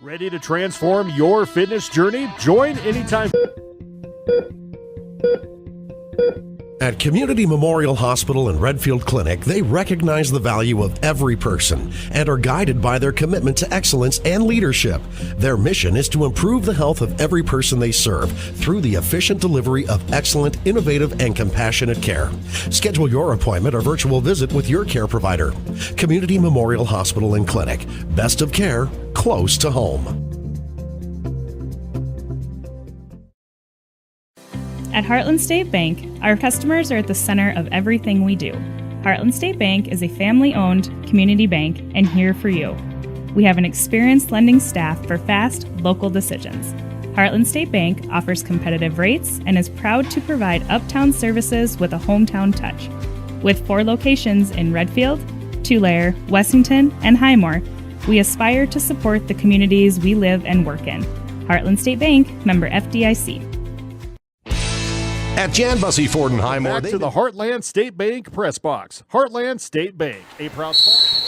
Ready to transform your fitness journey? Join anytime. At Community Memorial Hospital and Redfield Clinic, they recognize the value of every person and are guided by their commitment to excellence and leadership. Their mission is to improve the health of every person they serve through the efficient delivery of excellent, innovative, and compassionate care. Schedule your appointment or virtual visit with your care provider. Community Memorial Hospital and Clinic. Best of care, close to home. At Heartland State Bank, our customers are at the center of everything we do. Heartland State Bank is a family-owned community bank and here for you. We have an experienced lending staff for fast, local decisions. Heartland State Bank offers competitive rates and is proud to provide uptown services with a hometown touch. With 4 locations in Redfield, Tulare, Wessington, and Highmore, we aspire to support the communities we live and work in. Heartland State Bank, member FDIC. At Jan Bussey Ford and Highmore, Back to the Heartland State Bank press box. Heartland State Bank, a proud sponsor.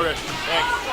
Okay, thanks.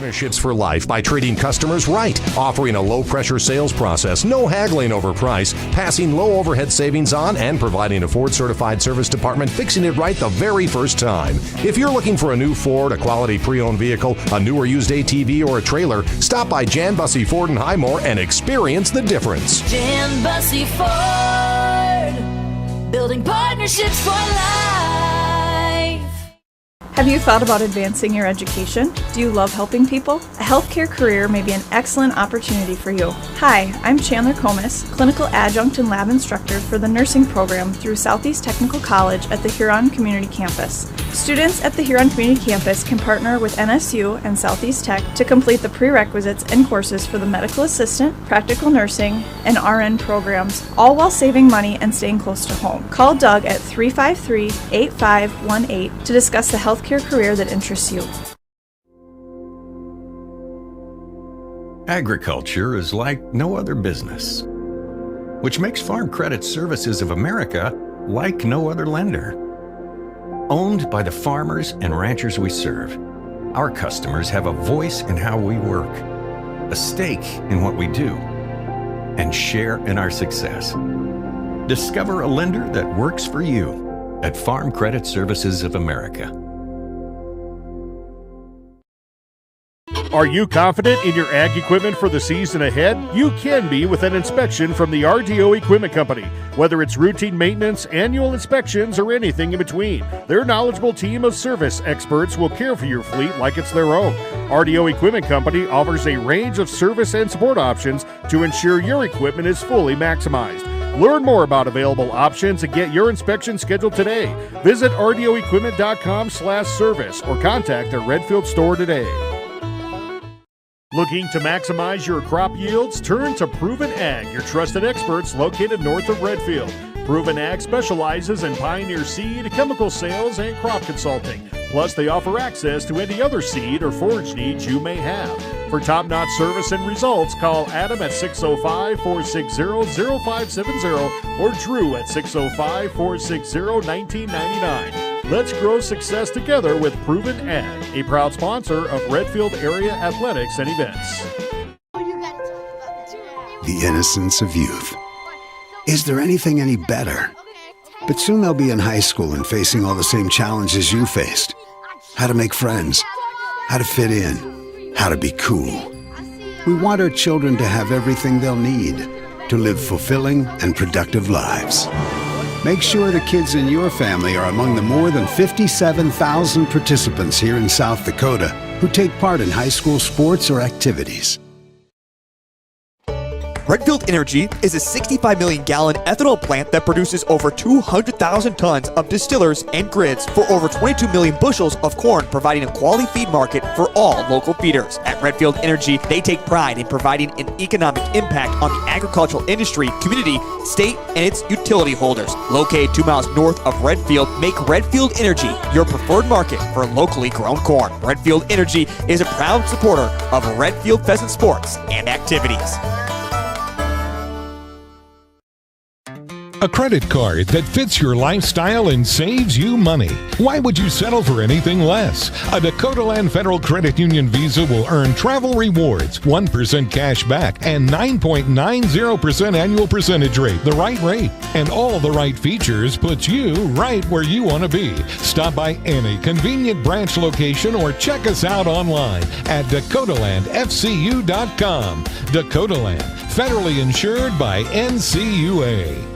Partnerships for life by treating customers right, offering a low-pressure sales process, no haggling over price, passing low overhead savings on, and providing a Ford-certified service department fixing it right the very first time. If you're looking for a new Ford, a quality pre-owned vehicle, a new or used ATV, or a trailer, stop by Jan Bussey Ford in Highmore and experience the difference. Jan Bussey Ford, building partnerships for life. Have you thought about advancing your education? Do you love helping people? A healthcare career may be an excellent opportunity for you. Hi, I'm Chandler Comas, clinical adjunct and lab instructor for the nursing program through Southeast Technical College at the Huron Community Campus. Students at the Huron Community Campus can partner with NSU and Southeast Tech to complete the prerequisites and courses for the medical assistant, practical nursing, and RN programs, all while saving money and staying close to home. Call Doug at 353-8518 to discuss the healthcare career that interests you. Agriculture is like no other business, which makes Farm Credit Services of America like no other lender. Owned by the farmers and ranchers we serve, our customers have a voice in how we work, a stake in what we do, and share in our success. Discover a lender that works for you at Farm Credit Services of America. Are you confident in your ag equipment for the season ahead? You can be with an inspection from the RDO Equipment Company. Whether it's routine maintenance, annual inspections, or anything in between, their knowledgeable team of service experts will care for your fleet like it's their own. RDO Equipment Company offers a range of service and support options to ensure your equipment is fully maximized. Learn more about available options and get your inspection scheduled today. Visit rdoequipment.com/service or contact their Redfield store today. Looking to maximize your crop yields? Turn to Proven Ag, your trusted experts located north of Redfield. Proven Ag specializes in pioneer seed, chemical sales, and crop consulting. Plus, they offer access to any other seed or forage needs you may have. For top-notch service and results, call Adam at 605-460-0570 or Drew at 605-460-1999. Let's grow success together with Proven Ag, a proud sponsor of Redfield Area Athletics and Events. The innocence of youth. Is there anything any better? But soon they'll be in high school and facing all the same challenges you faced. How to make friends, how to fit in, how to be cool. We want our children to have everything they'll need to live fulfilling and productive lives. Make sure the kids in your family are among the more than 57,000 participants here in South Dakota who take part in high school sports or activities. Redfield Energy is a 65 million gallon ethanol plant that produces over 200,000 tons of distillers and grids for over 22 million bushels of corn, providing a quality feed market for all local feeders. At Redfield Energy, they take pride in providing an economic impact on the agricultural industry, community, state, and its utility holders. Located 2 miles north of Redfield, make Redfield Energy your preferred market for locally grown corn. Redfield Energy is a proud supporter of Redfield Pheasant sports and activities. A credit card that fits your lifestyle and saves you money. Why would you settle for anything less? A Dakota Land Federal Credit Union Visa will earn travel rewards, 1% cash back, and 9.90% annual percentage rate, the right rate. And all the right features puts you right where you want to be. Stop by any convenient branch location or check us out online at DakotaLandFCU.com. Dakota Land, federally insured by NCUA.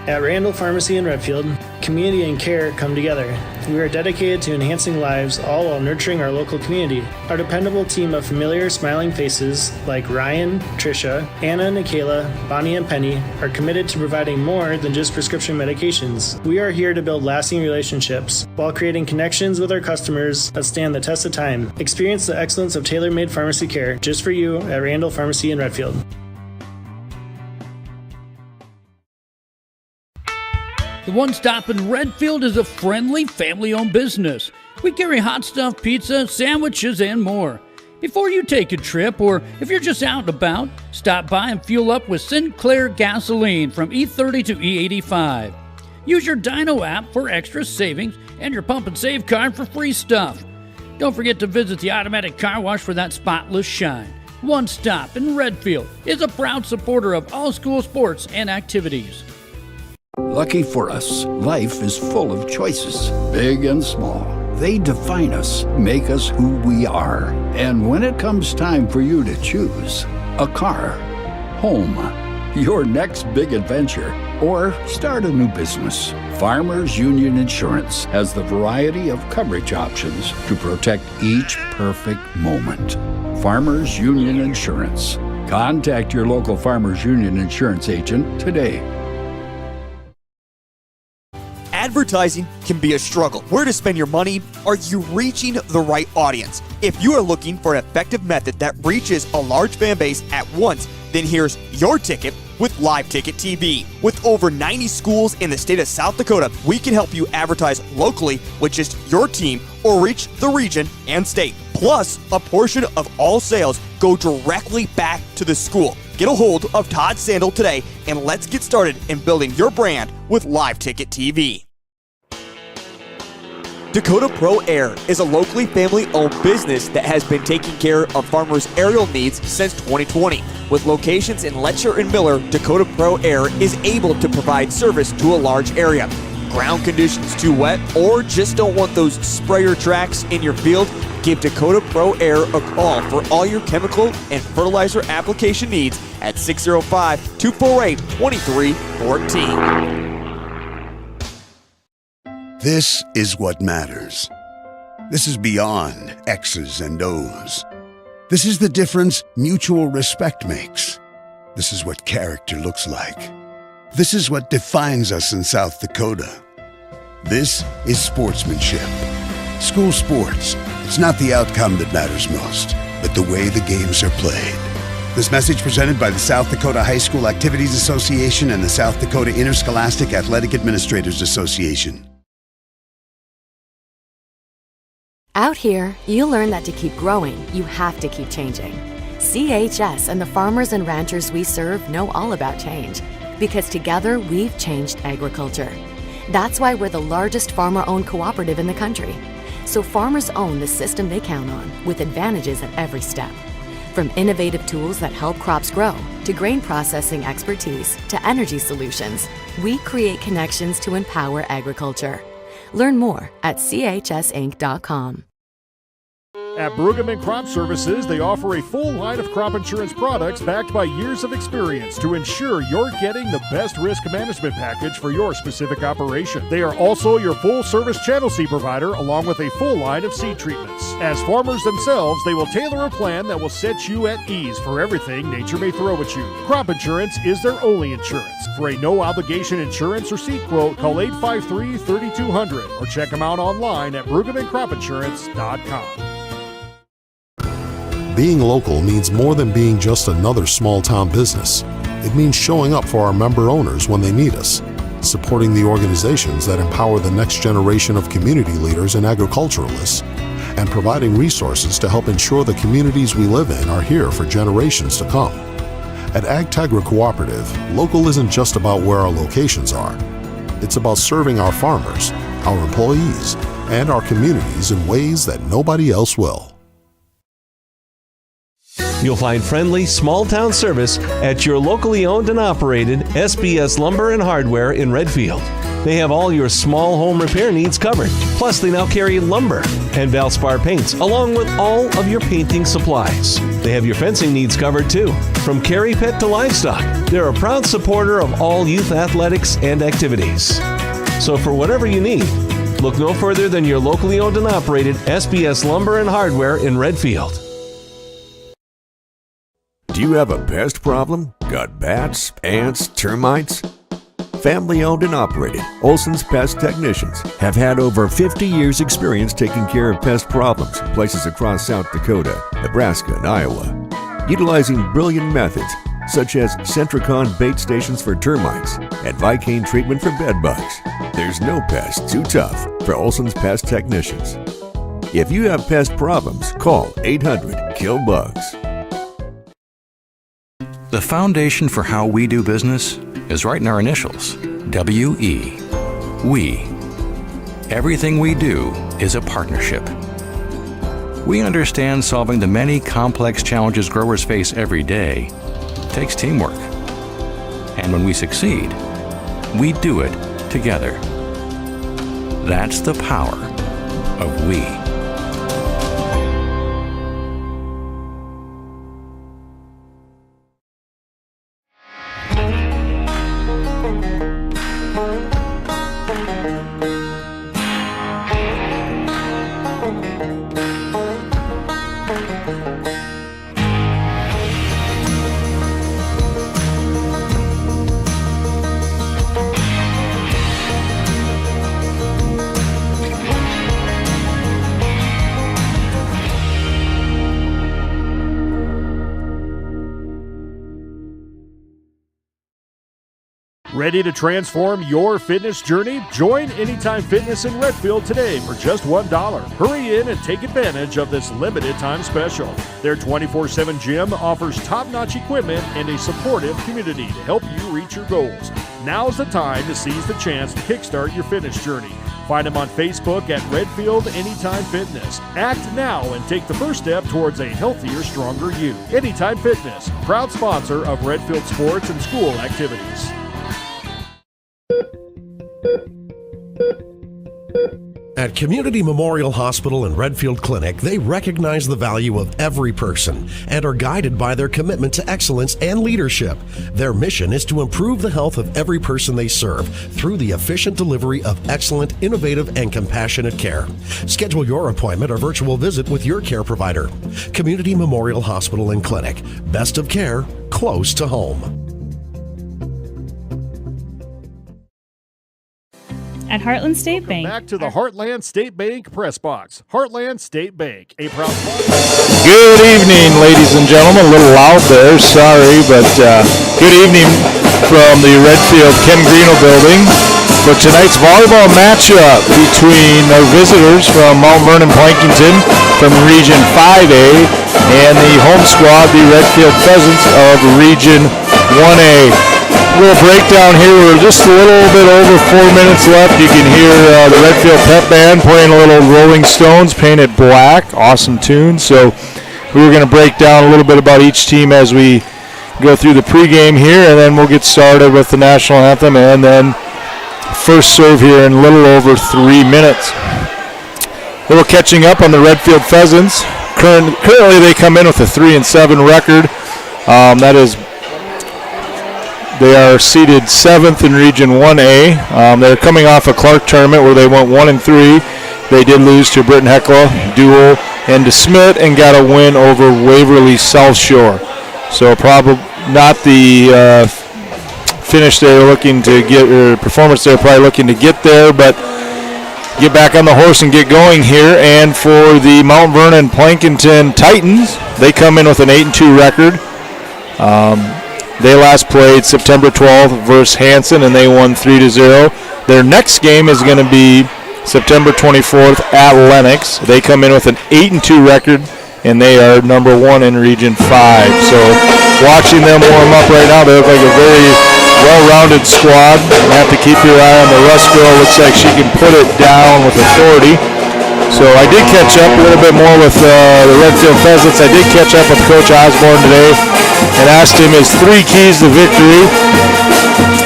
At Randall Pharmacy in Redfield, community and care come together. We are dedicated to enhancing lives, all while nurturing our local community. Our dependable team of familiar, smiling faces like Ryan, Trisha, Anna, Nikayla, Bonnie, and Penny are committed to providing more than just prescription medications. We are here to build lasting relationships while creating connections with our customers that stand the test of time. Experience the excellence of tailor-made pharmacy care just for you at Randall Pharmacy in Redfield. The One Stop in Redfield is a friendly, family-owned business. We carry hot stuff, pizza, sandwiches, and more. Before you take a trip, or if you're just out and about, stop by and fuel up with Sinclair gasoline from E30 to E85. Use your Dino app for extra savings and your Pump and Save card for free stuff. Don't forget to visit the automatic car wash for that spotless shine. One Stop in Redfield is a proud supporter of all school sports and activities. Lucky for us, life is full of choices, big and small. They define us, make us who we are. And when it comes time for you to choose a car, home, your next big adventure, or start a new business, Farmers Union Insurance has the variety of coverage options to protect each perfect moment. Farmers Union Insurance. Contact your local Farmers Union Insurance agent today. Advertising can be a struggle. Where to spend your money? Are you reaching the right audience? If you are looking for an effective method that reaches a large fan base at once, then here's your ticket with Live Ticket TV. With over 90 schools in the state of South Dakota, we can help you advertise locally with just your team or reach the region and state. Plus, a portion of all sales go directly back to the school. Get a hold of Todd Sandel today and let's get started in building your brand with Live Ticket TV. Dakota Pro Air is a locally family-owned business that has been taking care of farmers' aerial needs since 2020. With locations in Letcher and Miller, Dakota Pro Air is able to provide service to a large area. Ground conditions too wet, or just don't want those sprayer tracks in your field? Give Dakota Pro Air a call for all your chemical and fertilizer application needs at 605-248-2314. This is what matters. This is beyond X's and O's. This is the difference mutual respect makes. This is what character looks like. This is what defines us in South Dakota. This is sportsmanship. School sports, it's not the outcome that matters most, but the way the games are played. This message presented by the South Dakota High School Activities Association and the South Dakota Interscholastic Athletic Administrators Association. Out here, you learn that to keep growing, you have to keep changing. CHS and the farmers and ranchers we serve know all about change, because together we've changed agriculture. That's why we're the largest farmer-owned cooperative in the country. So farmers own the system they count on, with advantages at every step. From innovative tools that help crops grow, to grain processing expertise, to energy solutions, we create connections to empower agriculture. Learn more at chsinc.com. At Pregame Crop Services, they offer a full line of crop insurance products backed by years of experience to ensure you're getting the best risk management package for your specific operation. They are also your full-service channel seed provider, along with a full line of seed treatments. As farmers themselves, they will tailor a plan that will set you at ease for everything nature may throw at you. Crop insurance is their only insurance. For a no-obligation insurance or seed quote, call 853-3200 or check them out online at PregameCropInsurance.com. Being local means more than being just another small-town business. It means showing up for our member owners when they need us, supporting the organizations that empower the next generation of community leaders and agriculturalists, and providing resources to help ensure the communities we live in are here for generations to come. At AgTegra Cooperative, local isn't just about where our locations are. It's about serving our farmers, our employees, and our communities in ways that nobody else will. You'll find friendly, small-town service at your locally owned and operated SBS Lumber and Hardware in Redfield. They have all your small home repair needs covered. Plus, they now carry lumber and Valspar paints, along with all of your painting supplies. They have your fencing needs covered, too. From carry pet to livestock, they're a proud supporter of all youth athletics and activities. So for whatever you need, look no further than your locally owned and operated SBS Lumber and Hardware in Redfield. Do you have a pest problem? Got bats, ants, termites? Family owned and operated, Olson's Pest Technicians have had over 50 years experience taking care of pest problems in places across South Dakota, Nebraska, and Iowa. Utilizing brilliant methods such as Centricon bait stations for termites and Vicane treatment for bed bugs, there's no pest too tough for Olson's Pest Technicians. If you have pest problems, call 800-KILL-BUGS. The foundation for how we do business is right in our initials, W-E. We. Everything we do is a partnership. We understand solving the many complex challenges growers face every day takes teamwork. And when we succeed, we do it together. That's the power of we. Ready to transform your fitness journey? Join Anytime Fitness in Redfield today for just $1. Hurry in and take advantage of this limited time special. Their 24/7 gym offers top-notch equipment and a supportive community to help you reach your goals. Now's the time to seize the chance to kickstart your fitness journey. Find them on Facebook at Redfield Anytime Fitness. Act now and take the first step towards a healthier, stronger you. Anytime Fitness, proud sponsor of Redfield sports and school activities. At Community Memorial Hospital and Redfield Clinic, they recognize the value of every person and are guided by their commitment to excellence and leadership. Their mission is to improve the health of every person they serve through the efficient delivery of excellent, innovative, and compassionate care. Schedule your appointment or virtual visit with your care provider. Community Memorial Hospital and Clinic. Best of care, close to home. At Heartland State Bank. Back to the Heartland State Bank press box. Heartland State Bank, a proud sponsor. Good evening, ladies and gentlemen. A little loud there, sorry, but good evening from the Redfield Ken Greeno building for tonight's volleyball matchup between our visitors from Mount Vernon Plankington from Region 5A and the home squad, the Redfield Pheasants of Region 1A. A little breakdown here. We're just a little bit over 4 minutes left. You can hear the Redfield Pep Band playing a little Rolling Stones, Painted Black. Awesome tune. So we were going to break down a little bit about each team as we go through the pregame here, and then we'll get started with the national anthem and then first serve here in a little over 3 minutes. A little catching up on the Redfield Pheasants. Currently they come in with a 3-7 record. That is, they are seeded 7th in Region 1A. They're coming off a Clark tournament where they went 1-3. They did lose to Britton Heckla, Dual, and DeSmit, and got a win over Waverly South Shore. So probably not the finish they're looking to get, or performance they're probably looking to get there, but get back on the horse and get going here. And for the Mount Vernon Plankington Titans, they come in with an 8-2 record. They last played September 12th versus Hanson, and they won 3-0. Their next game is going to be September 24th at Lenox. They come in with an 8-2 record, and they are number 1 in Region 5. So watching them warm up right now, they look like a very well-rounded squad. You have to keep your eye on the Russ girl. Looks like she can put it down with authority. So I did catch up a little bit more with the Redfield Pheasants. I did catch up with Coach Osborne today and asked him his 3 keys to victory.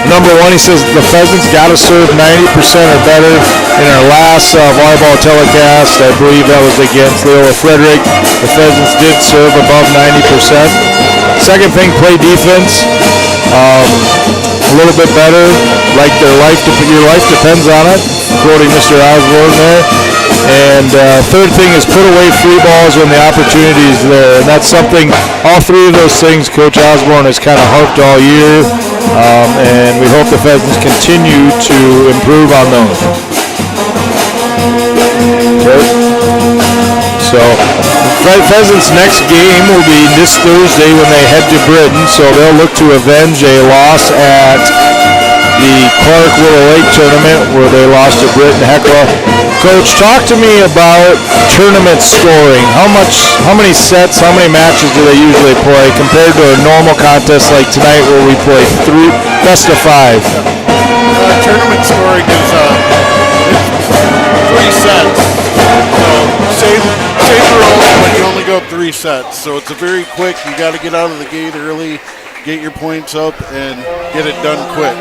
Number 1, he says the Pheasants got to serve 90% or better. In our last volleyball telecast, I believe that was against Leola Frederick, the Pheasants did serve above 90%. Second thing, play defense. A little bit better, like your life depends on it, quoting Mr. Osborne there. And third thing is put away free balls when the opportunity is there. And that's something, all 3 of those things Coach Osborne has kind of harped all year. And we hope the Pheasants continue to improve on those. Okay. So Pheasants' next game will be this Thursday when they head to Britain. So they'll look to avenge a loss at the Clark Willow Lake tournament where they lost to Britt and Hecla. Coach, talk to me about tournament scoring. How many sets, how many matches do they usually play compared to a normal contest like tonight where we play best of 5? Tournament scoring is 3 sets. Same rule, but you only go 3 sets. So it's a very quick. You got to get out of the gate early, get your points up, and get it done quick.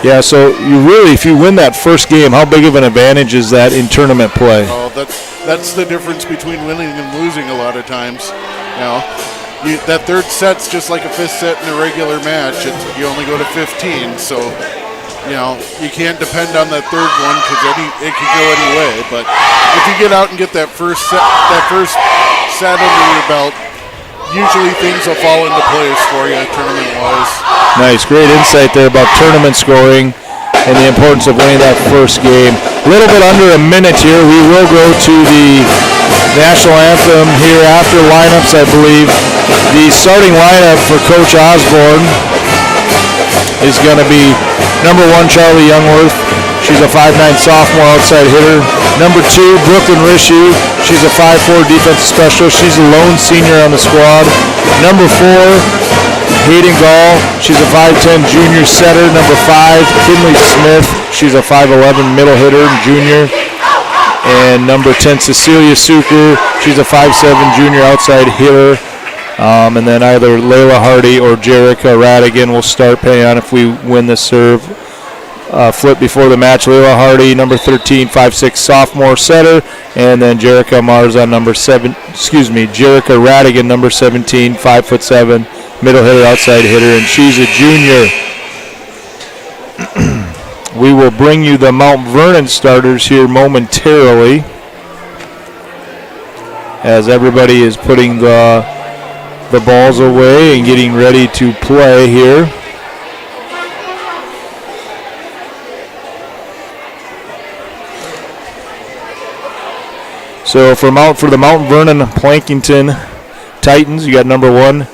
Yeah, so you really, if you win that first game, how big of an advantage is that in tournament play? Oh, that's the difference between winning and losing a lot of times. That third set's just like a 5th set in a regular match. You only go to 15, so you can't depend on that third one because it could go any way. But if you get out and get that first set under your belt, usually things will fall into place for you tournament-wise. Nice, great insight there about tournament scoring and the importance of winning that first game. A little bit under a minute here. We will go to the national anthem here after lineups, I believe. The starting lineup for Coach Osborne is going to be number 1, Charlie Youngworth. She's a 5'9 sophomore outside hitter. Number 2, Brooklyn Rishu. She's a 5'4 defensive specialist. She's a lone senior on the squad. Number 4, Hayden Gall. She's a 5'10 junior setter. Number 5, Kinley Smith. She's a 5'11 middle hitter and junior. And number 10, Cecilia Suker. She's a 5'7 junior outside hitter. And then either Layla Hardy or Jerica Radigan will start, depending on if we win the serve flip before the match. Layla Hardy, number 13, 5'6 sophomore setter, and then Jerica Radigan, number 17, 5'7 middle hitter, outside hitter, and she's a junior. We will bring you the Mount Vernon starters here momentarily as everybody is putting the balls away and getting ready to play here. So for the Mount Vernon Plankington Titans, you got number 1,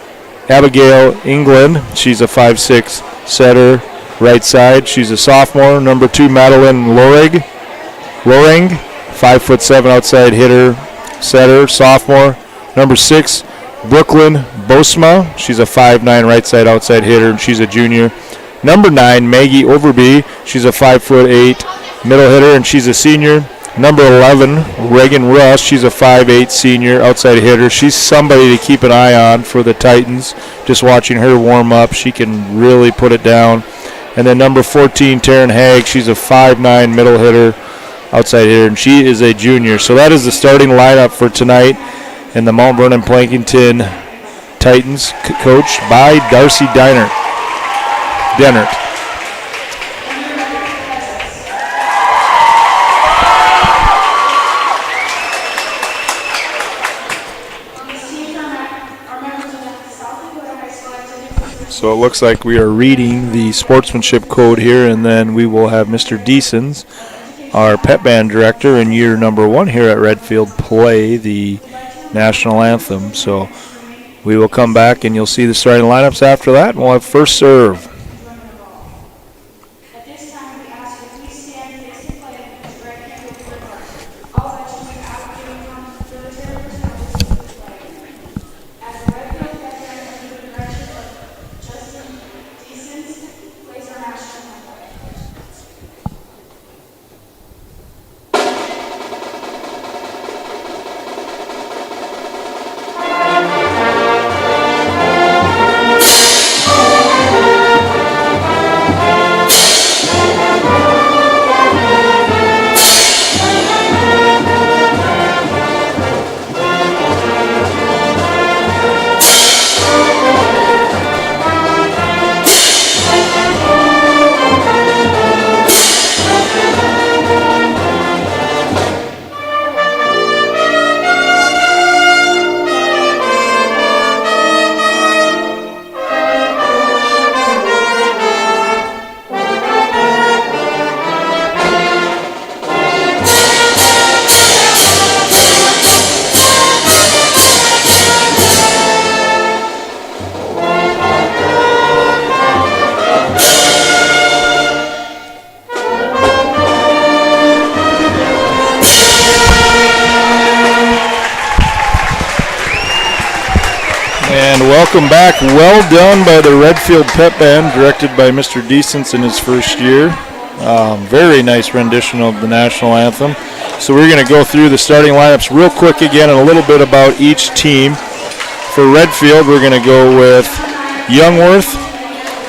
Abigail England. She's a 5'6 setter, right side. She's a sophomore. Number 2, Madeline Loring, 5'7 outside hitter, setter, sophomore. Number 6, Brooklyn Bosma. She's a 5'9 right side outside hitter, and she's a junior. Number 9, Maggie Overby. She's a 5'8 middle hitter, and she's a senior. Number 11, Reagan Russ. She's a 5'8 senior outside hitter. She's somebody to keep an eye on for the Titans. Just watching her warm up, she can really put it down. And then number 14, Taryn Haig. She's a 5'9 middle hitter, outside hitter, and she is a junior. So that is the starting lineup for tonight. And the Mount Vernon Plankington Titans, coached by Darcy Dennert. So it looks like we are reading the sportsmanship code here, and then we will have Mr. Deasons, our pep band director in year number 1 here at Redfield, play the national anthem. So we will come back and you'll see the starting lineups after that, and we'll have first serve. Welcome back. Well done by the Redfield Pep Band, directed by Mr. Decence in his first year. Very nice rendition of the national anthem. So we're going to go through the starting lineups real quick again and a little bit about each team. For Redfield, we're going to go with Youngworth,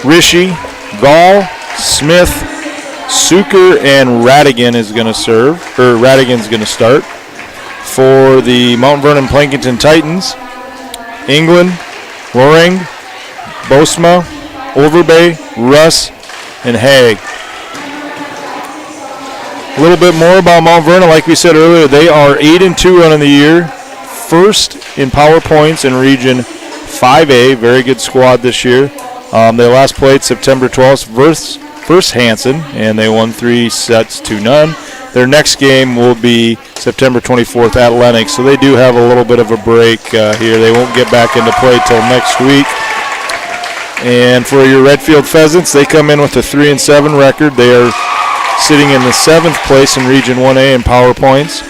Rishi, Gall, Smith, Suker, and Radigan is going to serve, or Radigan's going to start. For the Mount Vernon Plankinton Titans, England, Loring, Bosma, Overbay, Russ, and Haig. A little bit more about Mount Vernon. Like we said earlier, they are 8-2 running the year. First in power points in Region 5A. Very good squad this year. They last played September 12th versus Hanson, and they won 3-0. Their next game will be September 24th at Lennox, so they do have a little bit of a break here. They won't get back into play till next week. And for your Redfield Pheasants, they come in with a 3-7 record. They are sitting in the 7th place in Region 1A in power points.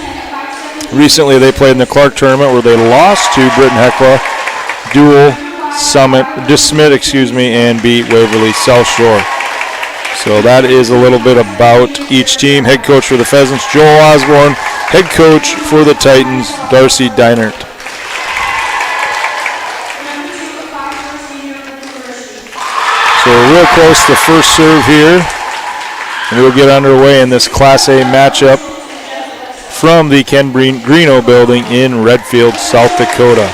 Recently, they played in the Clark tournament where they lost to Britton Hecla, Smith, and beat Waverly South Shore. So that is a little bit about each team. Head coach for the Pheasants, Joel Osborne. Head coach for the Titans, Darcy Deinert. So we're real close to first serve here. And we'll get underway in this Class A matchup from the Ken Greeno building in Redfield, South Dakota.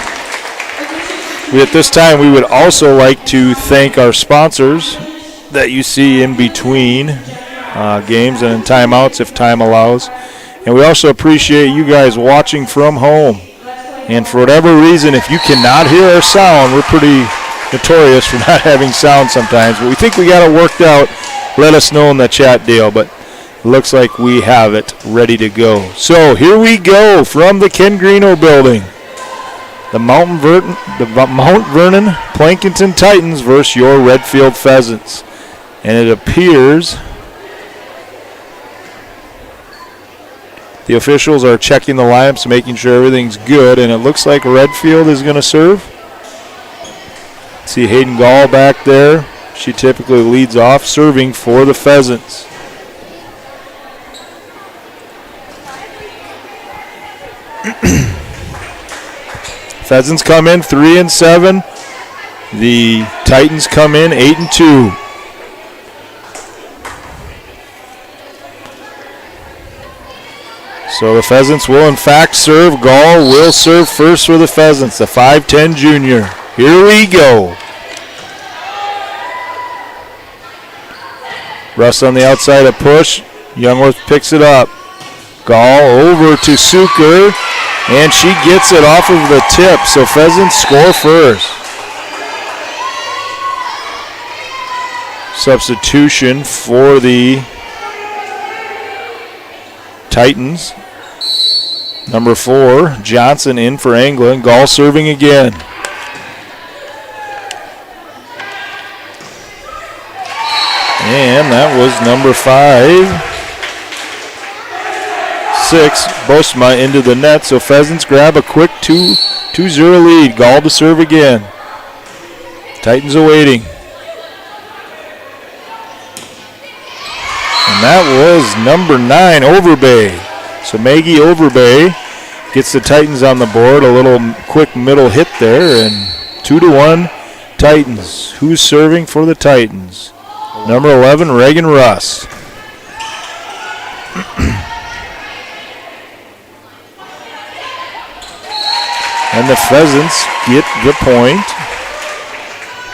At this time, we would also like to thank our sponsors that you see in between games and in timeouts if time allows. And we also appreciate you guys watching from home. And for whatever reason, if you cannot hear our sound, we're pretty notorious for not having sound sometimes. But we think we got it worked out. Let us know in the chat deal. But it looks like we have it ready to go. So here we go from the Ken Greeno building. The Mount Vernon Plankinton Titans versus your Redfield Pheasants. And it appears the officials are checking the lineups, making sure everything's good, and it looks like Redfield is going to serve. See Hayden Gall back there. She typically leads off, serving for the Pheasants. Pheasants come in 3-7. The Titans come in 8-2. So the Pheasants will in fact serve. Gall will serve first for the Pheasants, the 5'10 junior. Here we go. Russ on the outside, a push. Youngworth picks it up. Gall over to Suker, and she gets it off of the tip. So Pheasants score first. Substitution for the Titans. Number 4, Johnson in for England. Gall serving again. And that was number 5-6, Bosma into the net. So Pheasants grab a quick 2-0 lead. Gall to serve again. Titans awaiting. And that was number 9, Overbay. So Maggie Overbay gets the Titans on the board. A little quick middle hit there, and 2-1 Titans. Who's serving for the Titans? Number 11, Reagan Russ. And the Pheasants get the point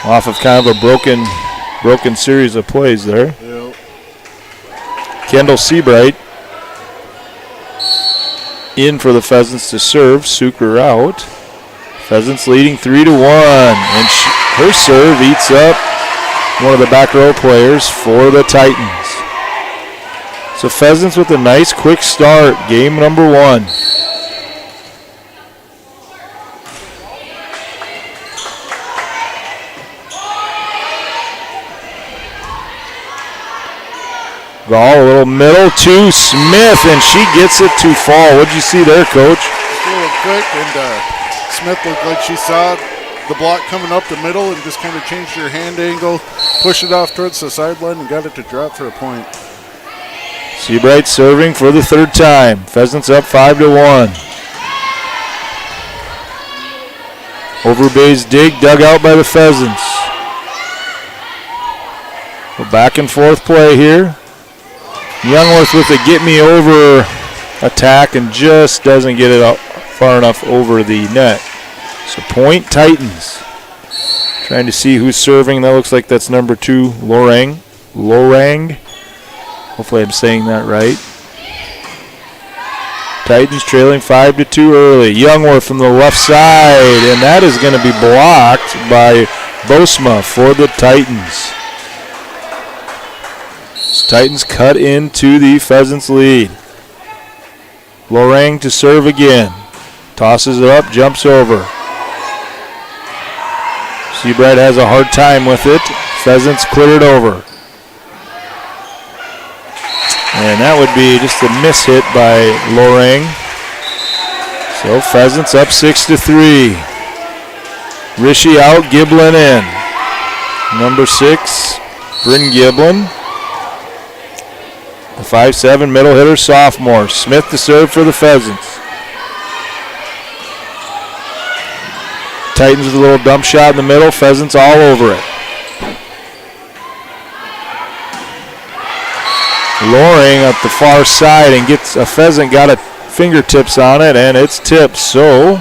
off of kind of a broken series of plays there. Yep. Kendall Seabright in for the Pheasants to serve. Suker out. Pheasants leading 3-1. And her serve eats up one of the back row players for the Titans. So Pheasants with a nice quick start. Game number 1. Gall, a little middle to Smith, and she gets it to fall. What'd you see there, Coach? She looked quick, and Smith looked like she saw the block coming up the middle and just kind of changed her hand angle, pushed it off towards the sideline, and got it to drop for a point. Seabright serving for the third time. Pheasants up 5-1. Overbay's dig dug out by the Pheasants. A back and forth play here. Youngworth with a get me over attack and just doesn't get it out far enough over the net. So point Titans. Trying to see who's serving. That looks like that's number 2, Lorang. Hopefully I'm saying that right. Titans trailing 5-2 early. Youngworth from the left side, and that is going to be blocked by Bosma for the Titans. Titans cut into the Pheasants lead. Lorang to serve again. Tosses it up, jumps over. Seabright has a hard time with it. Pheasants clear it over. And that would be just a miss hit by Lorang. So Pheasants up 6-3. Rishi out, Giblin in. Number 6, Bryn Giblin. The 5'7" middle hitter, sophomore. Smith to serve for the Pheasants. Titans with a little dump shot in the middle. Pheasants all over it. Loring up the far side and gets a Pheasant, got a fingertips on it, and it's tipped. So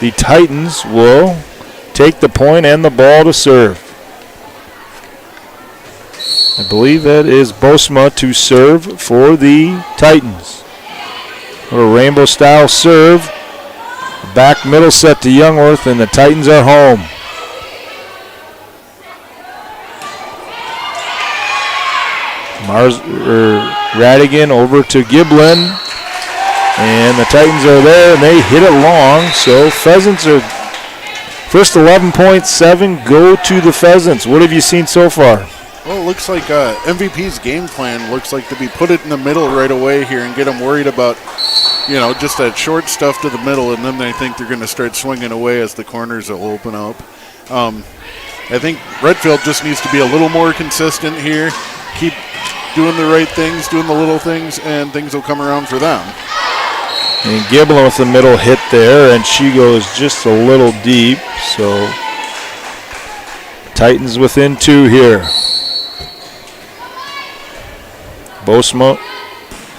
the Titans will take the point and the ball to serve. I believe that is Bosma to serve for the Titans. A rainbow style serve. Back middle set to Youngworth, and the Titans are home. Radigan over to Giblin, and the Titans are there, and they hit it long. So Pheasants are first 11.7 go to the Pheasants. What have you seen so far? Well, it looks like MVP's game plan looks like to be put it in the middle right away here and get them worried about, just that short stuff to the middle, and then they think they're going to start swinging away as the corners will open up. I think Redfield just needs to be a little more consistent here, keep doing the right things, doing the little things, and things will come around for them. And Giblin with the middle hit there, and she goes just a little deep, so Titans within 2 here. Bosma,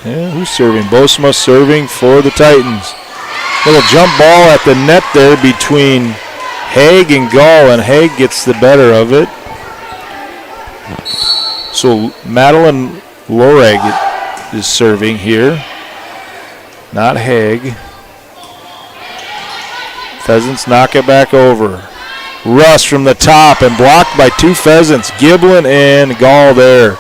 who's serving? Bosma serving for the Titans. Little jump ball at the net there between Haig and Gall, and Haig gets the better of it. So Madeline Loreg is serving here, not Haig. Pheasants knock it back over. Russ from the top and blocked by 2 Pheasants. Giblin and Gall there.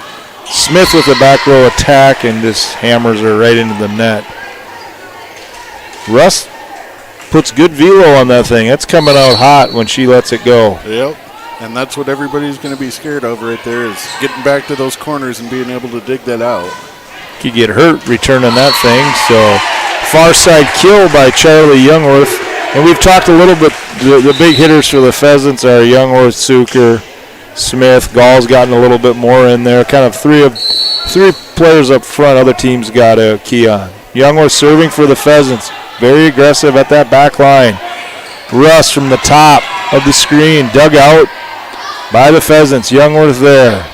Smith with a back row attack and just hammers her right into the net. Russ puts good velo on that thing. It's coming out hot when she lets it go. Yep, and that's what everybody's going to be scared of right there, is getting back to those corners and being able to dig that out. Could get hurt returning that thing. So far side kill by Charlie Youngworth. And we've talked a little bit, the big hitters for the Pheasants are Youngworth, Suker, Smith. Gall's gotten a little bit more in there. Kind of three players up front other teams got a key on. Youngworth serving for the Pheasants. Very aggressive at that back line. Russ from the top of the screen. Dug out by the Pheasants. Youngworth there.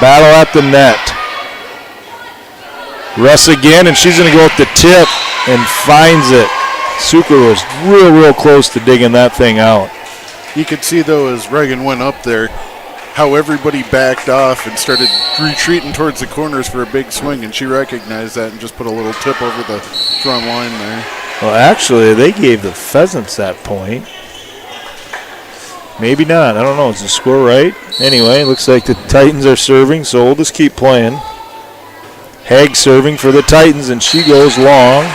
Battle at the net. Russ again, and she's going to go at the tip and finds it. Suker was real close to digging that thing out. You could see, though, as Reagan went up there, how everybody backed off and started retreating towards the corners for a big swing, and she recognized that and just put a little tip over the front line there. Well, actually, they gave the Pheasants that point. Maybe not. I don't know. Is the score right? Anyway, it looks like the Titans are serving, so we'll just keep playing. Haig serving for the Titans, and she goes long.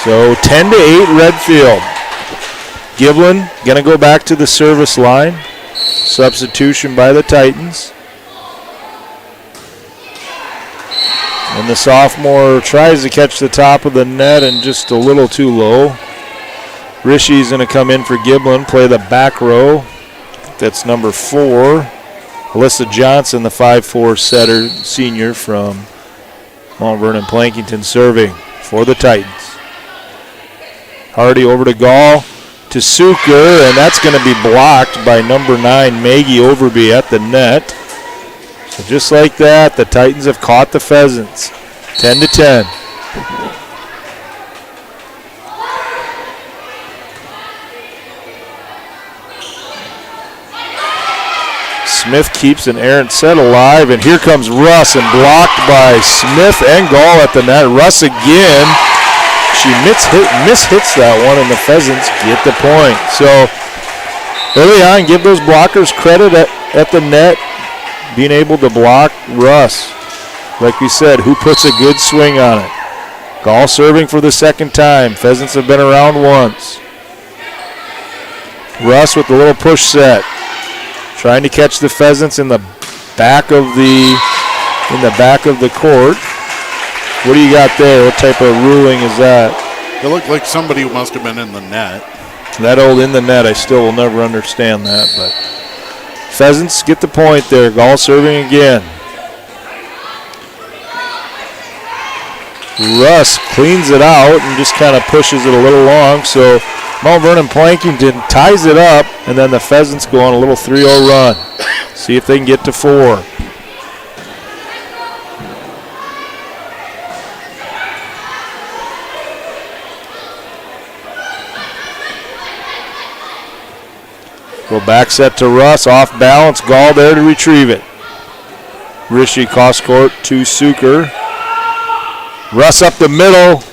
So 10-8 Redfield. Giblin going to go back to the service line. Substitution by the Titans. And the sophomore tries to catch the top of the net and just a little too low. Rishi's going to come in for Giblin, play the back row. That's number 4. Alyssa Johnson, the 5'4" setter, senior from Mount Vernon Plankington, serving for the Titans. Hardy over to Gall, to Suker, and that's going to be blocked by number 9, Maggie Overby at the net. So just like that, the Titans have caught the Pheasants, 10-10. Smith keeps an errant set alive, and here comes Russ, and blocked by Smith and Gall at the net. Russ again. She mishits that one, and the Pheasants get the point. So early on, give those blockers credit at the net, being able to block Russ. Like we said, who puts a good swing on it? Gall serving for the second time. Pheasants have been around once. Russ with the little push set, trying to catch the Pheasants in the back of the court. What do you got there? What type of ruling is that? It looked like somebody must have been in the net. That old in the net, I still will never understand that. But Pheasants get the point there. Gall serving again. Russ cleans it out and just kind of pushes it a little long. So Mount Vernon Plankington ties it up, and then the Pheasants go on a little 3-0 run. See if they can get to 4. Go back set to Russ, off balance. Gall there to retrieve it. Rishi cross court to Suker. Russ up the middle,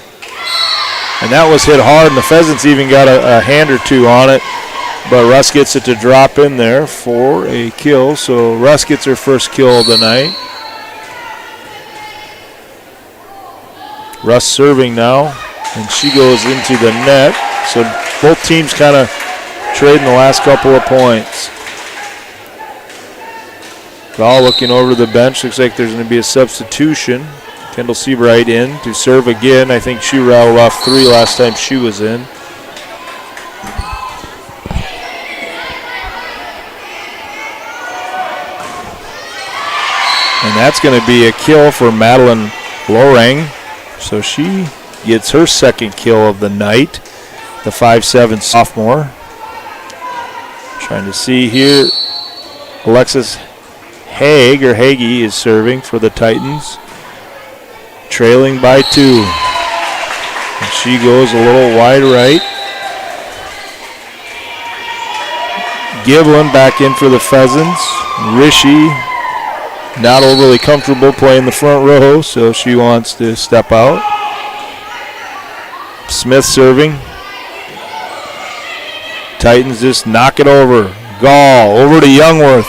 and that was hit hard, and the Pheasants even got a hand or two on it, but Russ gets it to drop in there for a kill. So Russ gets her first kill of the night. Russ serving now, and she goes into the net. So both teams kind of trading the last couple of points. Gall looking over the bench. Looks like there's going to be a substitution. Kendall Seabright in to serve again. I think she rattled off 3 last time she was in. And that's going to be a kill for Madeline Lorang. So she gets her second kill of the night, the 5'7" sophomore. Trying to see here, Alexis Hagee is serving for the Titans, trailing by 2. And she goes a little wide right. Giblin back in for the Pheasants. Rishi not overly comfortable playing the front row, so she wants to step out. Smith serving. Titans just knock it over. Gall over to Youngworth.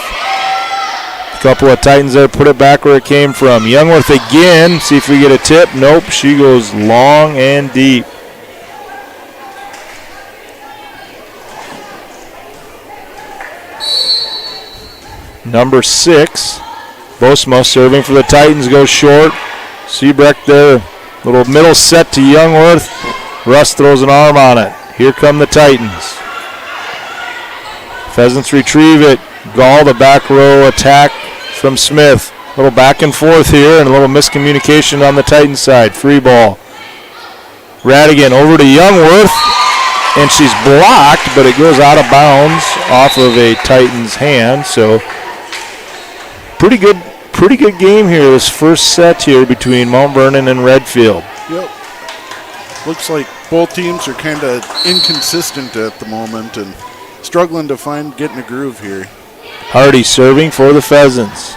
A couple of Titans there put it back where it came from. Youngworth again. See if we get a tip. Nope. She goes long and deep. Number 6. Bosma serving for the Titans. Goes short. Seabrecht there. Little middle set to Youngworth. Russ throws an arm on it. Here come the Titans. Pheasants retrieve it. Gall, the back row attack from Smith. A little back and forth here and a little miscommunication on the Titans side. Free ball. Radigan over to Youngworth, and she's blocked, but it goes out of bounds off of a Titans hand. So pretty good game here. This first set here between Mount Vernon and Redfield. Yep. Looks like both teams are kind of inconsistent at the moment and struggling to getting a groove here. Hardy serving for the Pheasants.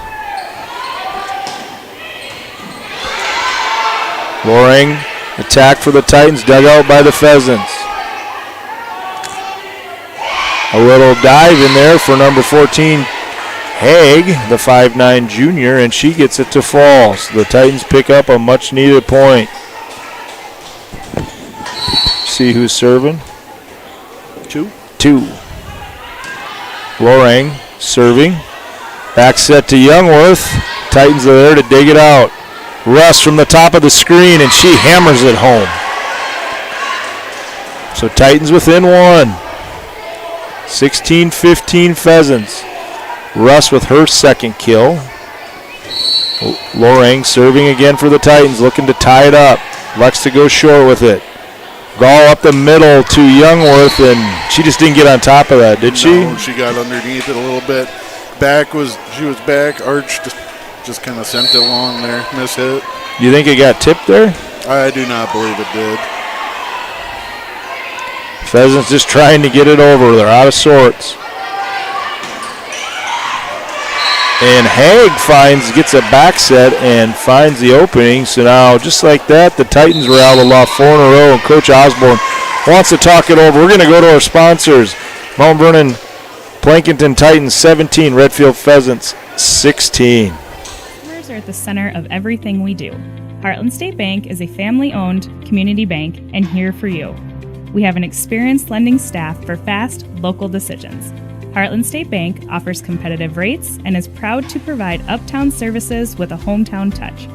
Loring attack for the Titans, dug out by the Pheasants. A little dive in there for number 14, Haig, the 5'9" junior, and she gets it to fall. So the Titans pick up a much needed point. See who's serving? 2. Lorang serving. Back set to Youngworth. Titans are there to dig it out. Russ from the top of the screen, and she hammers it home. So Titans within one. 16-15 Pheasants. Russ with her second kill. Lorang serving again for the Titans, looking to tie it up. Likes to go short with it. Gall up the middle to Youngworth, and she just didn't get on top of that, did she? No, she got underneath it a little bit. She was back. Arch just kind of sent it along there. Miss hit. You think it got tipped there? I do not believe it did. Pheasants just trying to get it over. They're out of sorts. And Haig gets a back set and finds the opening. So now, just like that, the Titans were out of the loft 4 in a row, and Coach Osborne wants to talk it over. We're going to go to our sponsors. Mount Vernon Plankinton Titans 17, Redfield Pheasants 16. Customers are at the center of everything we do. Heartland State Bank is a family-owned community bank and here for you. We have an experienced lending staff for fast, local decisions. Heartland State Bank offers competitive rates and is proud to provide uptown services with a hometown touch.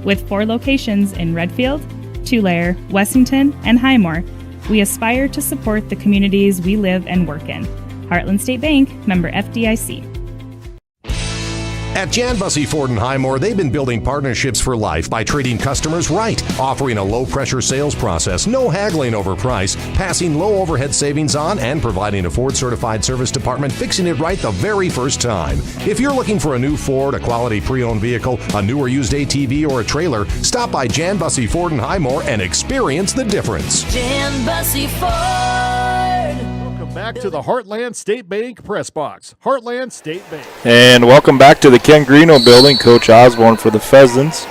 With 4 locations in Redfield, Tulare, Wessington, and Highmore, we aspire to support the communities we live and work in. Heartland State Bank, member FDIC. At Jan Bussey Ford and Highmore, they've been building partnerships for life by treating customers right, offering a low-pressure sales process, no haggling over price, passing low overhead savings on, and providing a Ford-certified service department fixing it right the very first time. If you're looking for a new Ford, a quality pre-owned vehicle, a new or used ATV, or a trailer, stop by Jan Bussey Ford and Highmore and experience the difference. Jan Bussey Ford. Back to the Heartland State Bank press box. Heartland State Bank. And welcome back to the Ken Greeno building. Coach Osborne for the Pheasants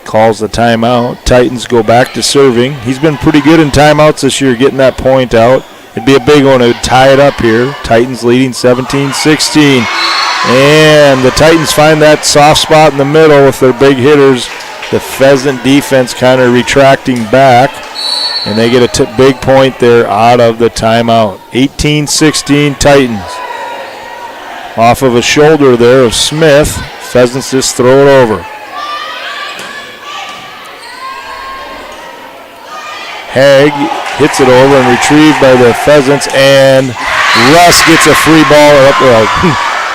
calls the timeout. Titans go back to serving. He's been pretty good in timeouts this year, getting that point out. It'd be a big one to tie it up here. Titans leading 17-16. And the Titans find that soft spot in the middle with their big hitters. The Pheasant defense kind of retracting back. And they get a big point there out of the timeout. 18-16 Titans. Off of a shoulder there of Smith. Pheasants just throw it over. Haig hits it over and retrieved by the Pheasants. And Russ gets a free ball up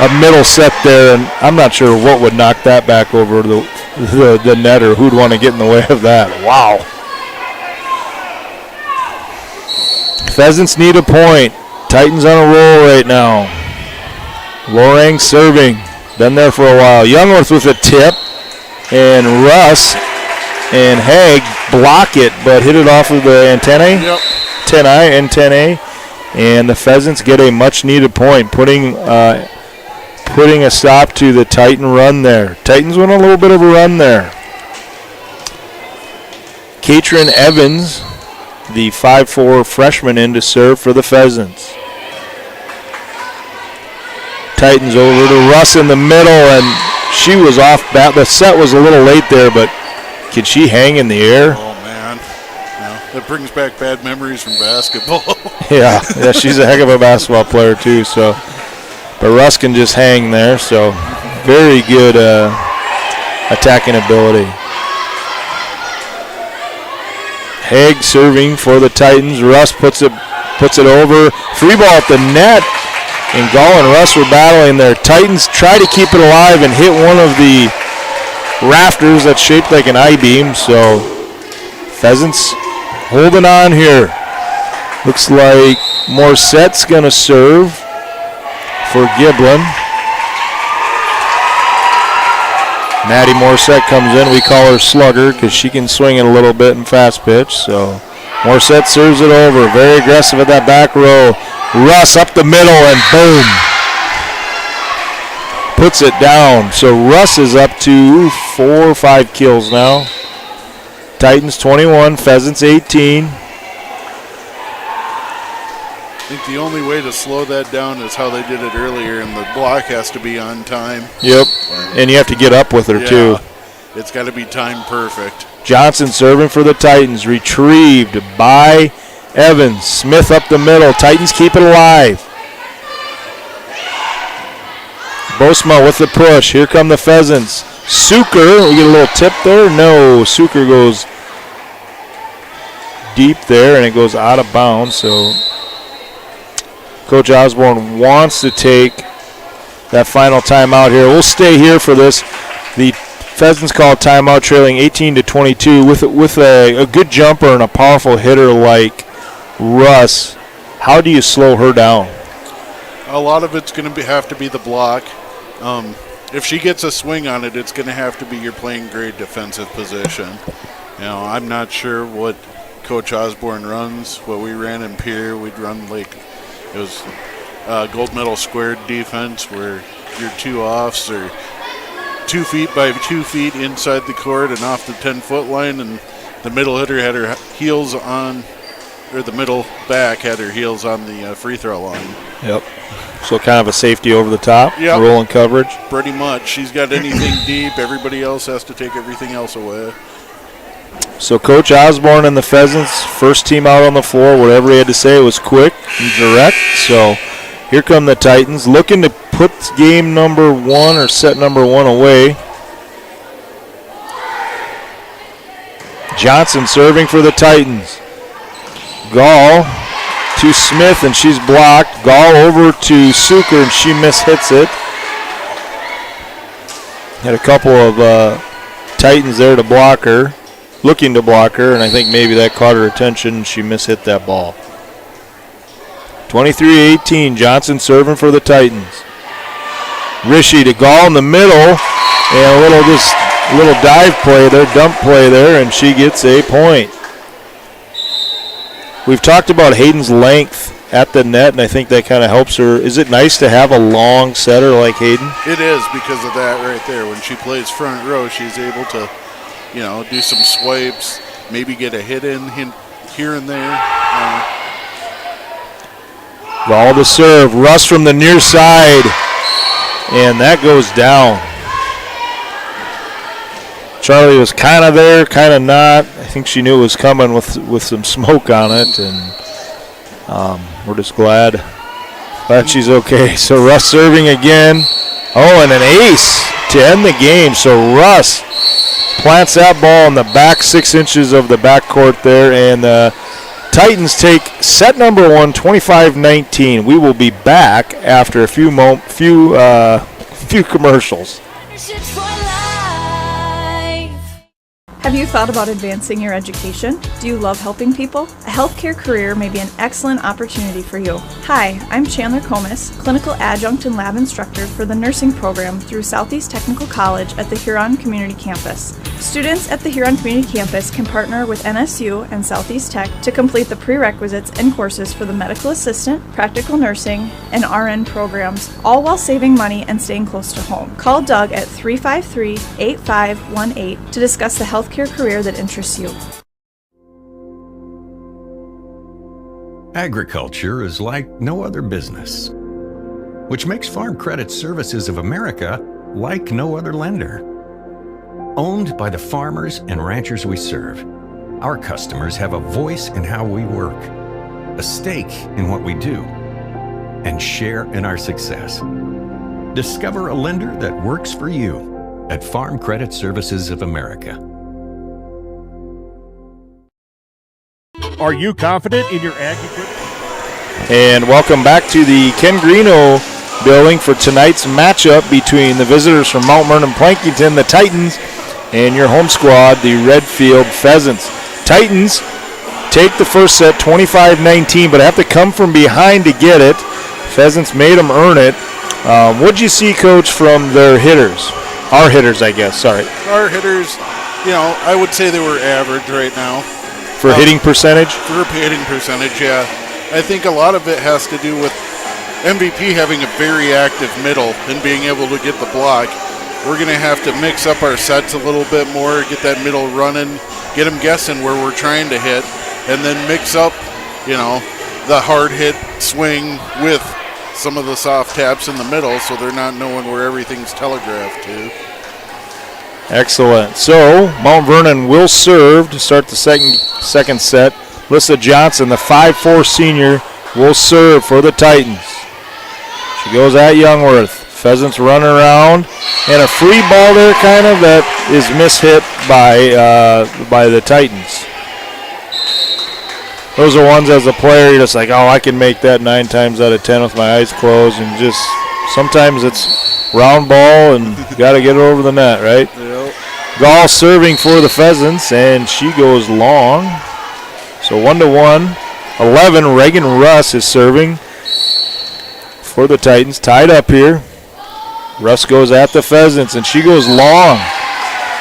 a middle set there. And I'm not sure what would knock that back over the net or who'd want to get in the way of that. Wow. Pheasants need a point. Titans on a roll right now. Lorang serving. Been there for a while. Youngworth with a tip. And Russ and Haig block it, but hit it off of the antennae. Yep. Antennae. And the Pheasants get a much-needed point, putting a stop to the Titan run there. Titans went a little bit of a run there. Katrin Evans, the 5'4" freshman, in to serve for the Pheasants. Titans over to Russ in the middle, and she was off bat. The set was a little late there, but can she hang in the air? Oh, man. No, that brings back bad memories from basketball. yeah, she's a heck of a basketball player, too. So, but Russ can just hang there, so very good attacking ability. Haig serving for the Titans. Russ puts it over. Free ball at the net. And Gall and Russ were battling there. Titans try to keep it alive and hit one of the rafters that's shaped like an I-beam. So Pheasants holding on here. Looks like Morsette's going to serve for Giblin. Maddie Morsette comes in. We call her Slugger because she can swing it a little bit in fast pitch. So Morsette serves it over. Very aggressive at that back row. Russ up the middle and boom. Puts it down. So Russ is up to 4 or 5 kills now. Titans 21, Pheasants 18. I think the only way to slow that down is how they did it earlier, and the block has to be on time. Yep, and you have to get up with her, too. It's got to be time perfect. Johnson serving for the Titans, retrieved by Evans. Smith up the middle. Titans keep it alive. Bosma with the push. Here come the Pheasants. Suker, we get a little tip there. No, Suker goes deep there, and it goes out of bounds. So Coach Osborne wants to take that final timeout here. We'll stay here for this. The Pheasants call timeout, trailing 18-22 with a good jumper and a powerful hitter like Russ. How do you slow her down? A lot of it's going to have to be the block. If she gets a swing on it, it's going to have to be your playing grade defensive position. I'm not sure what Coach Osborne runs. What we ran in Pier, we'd run it was gold medal squared defense, where your 2 offs are 2 feet by 2 feet inside the court and off the 10-foot line, and the middle hitter had her heels on, or the middle back had her heels on the free throw line. Yep. So kind of a safety over the top, yep. Rolling coverage. Pretty much. She's got anything deep. Everybody else has to take everything else away. So Coach Osborne and the Pheasants, first team out on the floor. Whatever he had to say was quick and direct. So here come the Titans, looking to put game number 1 or set number 1 away. Johnson serving for the Titans. Gall to Smith, and she's blocked. Gall over to Suker, and she mishits it. Had a couple of Titans there to block her, looking to block her, and I think maybe that caught her attention, and she mishit that ball. 23-18, Johnson serving for the Titans. Rishi to Gall in the middle, and a little dive play there, dump play there, and she gets a point. We've talked about Hayden's length at the net, and I think that kind of helps her. Is it nice to have a long setter like Hayden? It is, because of that right there. When she plays front row, she's able to, do some swipes, maybe get a hit in here and there. Gall to serve. Russ from the near side, and that goes down. Charlie was kind of there, kind of not. I think she knew it was coming with some smoke on it, and we're just glad she's okay. So Russ serving again. Oh, and an ace to end the game. So Russ plants that ball in the back 6 inches of the backcourt there, and the Titans take set number 1, 25-19. We will be back after a few commercials. Have you thought about advancing your education? Do you love helping people? A healthcare career may be an excellent opportunity for you. Hi, I'm Chandler Comas, clinical adjunct and lab instructor for the nursing program through Southeast Technical College at the Huron Community Campus. Students at the Huron Community Campus can partner with NSU and Southeast Tech to complete the prerequisites and courses for the medical assistant, practical nursing, and RN programs, all while saving money and staying close to home. Call Doug at 353-8518 to discuss the healthcare career that interests you. Agriculture is like no other business, which makes Farm Credit Services of America like no other lender. Owned by the farmers and ranchers we serve, our customers have a voice in how we work, a stake in what we do, and share in our success. Discover a lender that works for you at Farm Credit Services of America. Are you confident in your ag equipment? And welcome back to the Ken Greeno building for tonight's matchup between the visitors from Mount Vernon Plankington, the Titans, and your home squad, the Redfield Pheasants. Titans take the first set 25-19, but have to come from behind to get it. Pheasants made them earn it. What'd you see, Coach, from their hitters? Our hitters, I guess, sorry. Our hitters, I would say they were average right now. For hitting percentage? For hitting percentage, yeah. I think a lot of it has to do with MVP having a very active middle and being able to get the block. We're going to have to mix up our sets a little bit more, get that middle running, get them guessing where we're trying to hit, and then mix up, the hard hit swing with some of the soft taps in the middle so they're not knowing where everything's telegraphed to. Excellent. So Mount Vernon will serve to start the second set. Alyssa Johnson, the 5'4 senior, will serve for the Titans. She goes at Youngworth. Pheasants run around, and a free ball there kind of that is mishit by the Titans. those are ones as a player you're just like, oh, I can make that 9 times out of 10 with my eyes closed, and just sometimes it's round ball and you got to get it over the net, right? Yep. Gall serving for the Pheasants, and she goes long. So 1-1. 11, Reagan Russ is serving for the Titans. Tied up here. Russ goes at the Pheasants, and she goes long.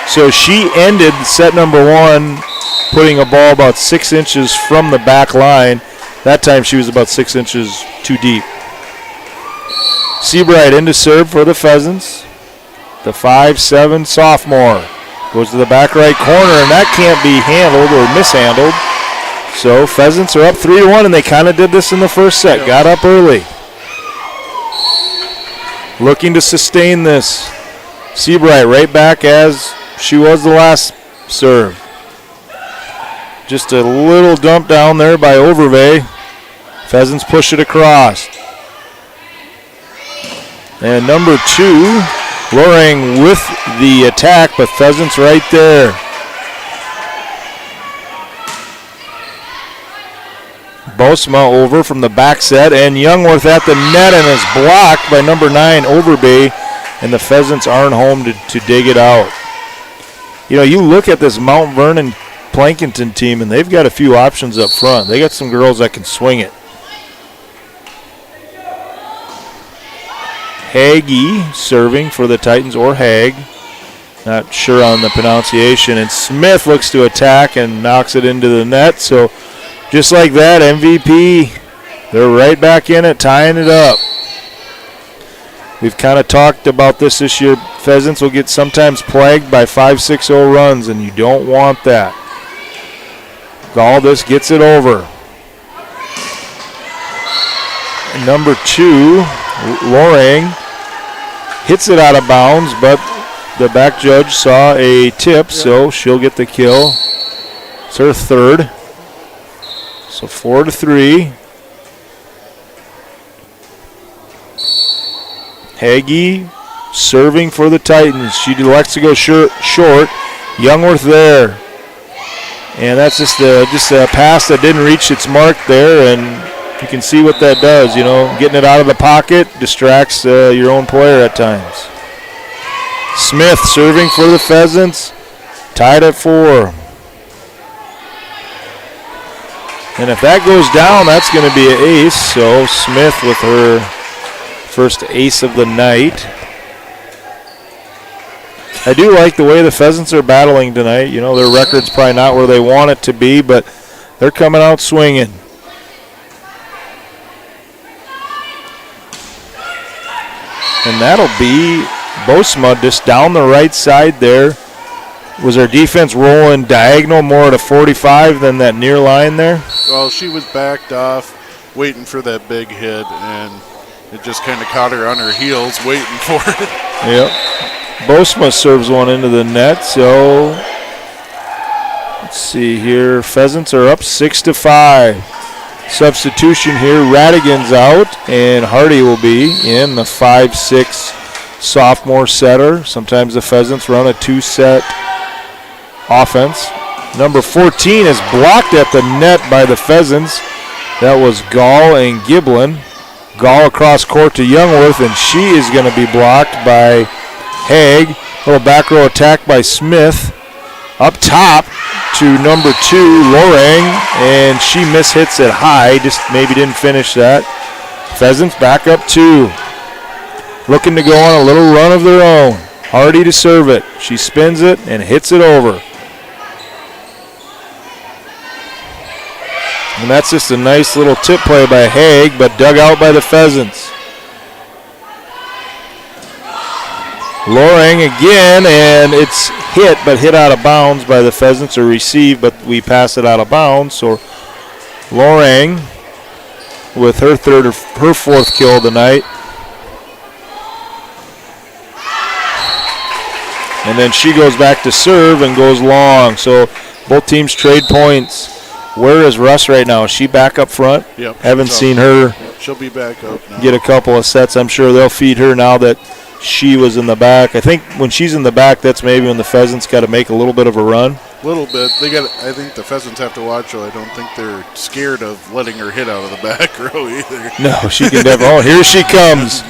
So she ended set number 1 putting a ball about 6 inches from the back line. That time she was about 6 inches too deep. Seabright in to serve for the Pheasants. The 5'7" sophomore goes to the back right corner, and that can't be handled or mishandled. So Pheasants are up 3-1, and they kind of did this in the first set. Got up early. Looking to sustain this. Seabright right back as she was the last serve. Just a little dump down there by Overvey. Pheasants push it across. And number 2, Loring with the attack, but Pheasants right there. Bosma over from the back set, and Youngworth at the net, and is blocked by number 9, Overbay, and the Pheasants aren't home to dig it out. You know, you look at this Mount Vernon Plankinton team, and they've got a few options up front. They got some girls that can swing it. Hagee serving for the Titans, or Hag. Not sure on the pronunciation. And Smith looks to attack and knocks it into the net. So just like that, MVP, they're right back in it, tying it up. We've kind of talked about this year. Pheasants will get sometimes plagued by 5-6-0 runs, and you don't want that. Galdis gets it over. Number 2, Loring hits it out of bounds, but the back judge saw a tip, so she'll get the kill. It's her third. So 4-3. Hagee serving for the Titans. She elects to go short. Youngworth there. And that's just a pass that didn't reach its mark there, and you can see what that does, you know. Getting it out of the pocket distracts your own player at times. Smith serving for the Pheasants, tied at 4. And if that goes down, that's going to be an ace. So Smith with her first ace of the night. I do like the way the Pheasants are battling tonight. You know, their record's probably not where they want it to be, but they're coming out swinging. And that'll be Bosma just down the right side there. Was our defense rolling diagonal more at a 45 than that near line there? Well, she was backed off, waiting for that big hit, and it just kind of caught her on her heels, waiting for it. Yep. Bosma serves one into the net, so let's see here. Pheasants are up 6-5. Substitution here, Radigan's out, and Hardy will be in, the 5'6" sophomore setter. Sometimes the Pheasants run a 2-set offense. Number 14 is blocked at the net by the Pheasants. That was Gall and Giblin. Gall across court to Youngworth, and she is going to be blocked by Haig. Little back row attack by Smith. Up top to number 2, Loring, and she mishits it high, just maybe didn't finish that. Pheasants back up 2. Looking to go on a little run of their own. Hardy to serve it. She spins it and hits it over. And that's just a nice little tip play by Haig, but dug out by the Pheasants. Loring again, and it's hit, but hit out of bounds by the Pheasants, or received, but we pass it out of bounds. So Loring with her fourth kill of the night. And then she goes back to serve and goes long. So both teams trade points. Where is Russ right now? Is she back up front? Yep. Haven't seen her She'll be back up now. Get a couple of sets. I'm sure they'll feed her now that she was in the back. I think when she's in the back, that's maybe when the Pheasants got to make a little bit of a run. A little bit. I think the Pheasants have to watch, though. I don't think they're scared of letting her hit out of the back row either. No, she can never. Oh, here she comes.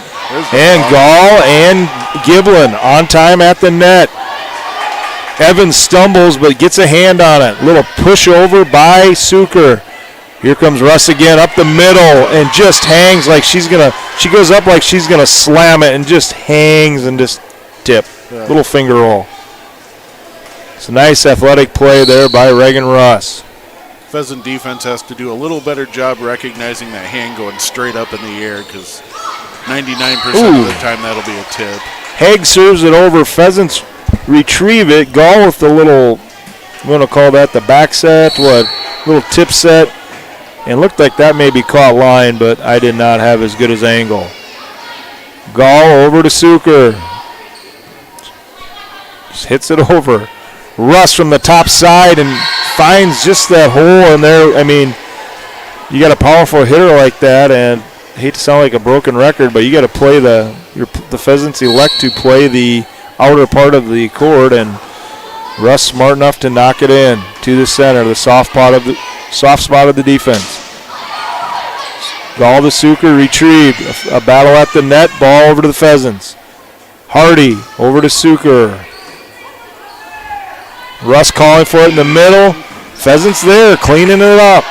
And Gall and Giblin on time at the net. Evans stumbles but gets a hand on it. Little push over by Suker. Here comes Russ again up the middle and just hangs like she goes up like she's going to slam it and just hangs and just tip. Yeah. Little finger roll. It's a nice athletic play there by Reagan Russ. Pheasant defense has to do a little better job recognizing that hand going straight up in the air because 99% of the time that'll be a tip. Haig serves it over. Pheasants retrieve it. Gall with the little, I'm going to call that the back set, little tip set. And looked like that maybe caught line, but I did not have as good as angle. Gall over to Suker. Just hits it over. Russ from the top side and finds just that hole in there. I mean, you got a powerful hitter like that, and I hate to sound like a broken record, but you got to play the Pheasants elect to play the outer part of the court, and Russ smart enough to knock it in to the center, the soft spot of the defense. Gall to Suker, retrieved. A battle at the net, ball over to the Pheasants. Hardy over to Suker. Russ calling for it in the middle. Pheasants there, cleaning it up.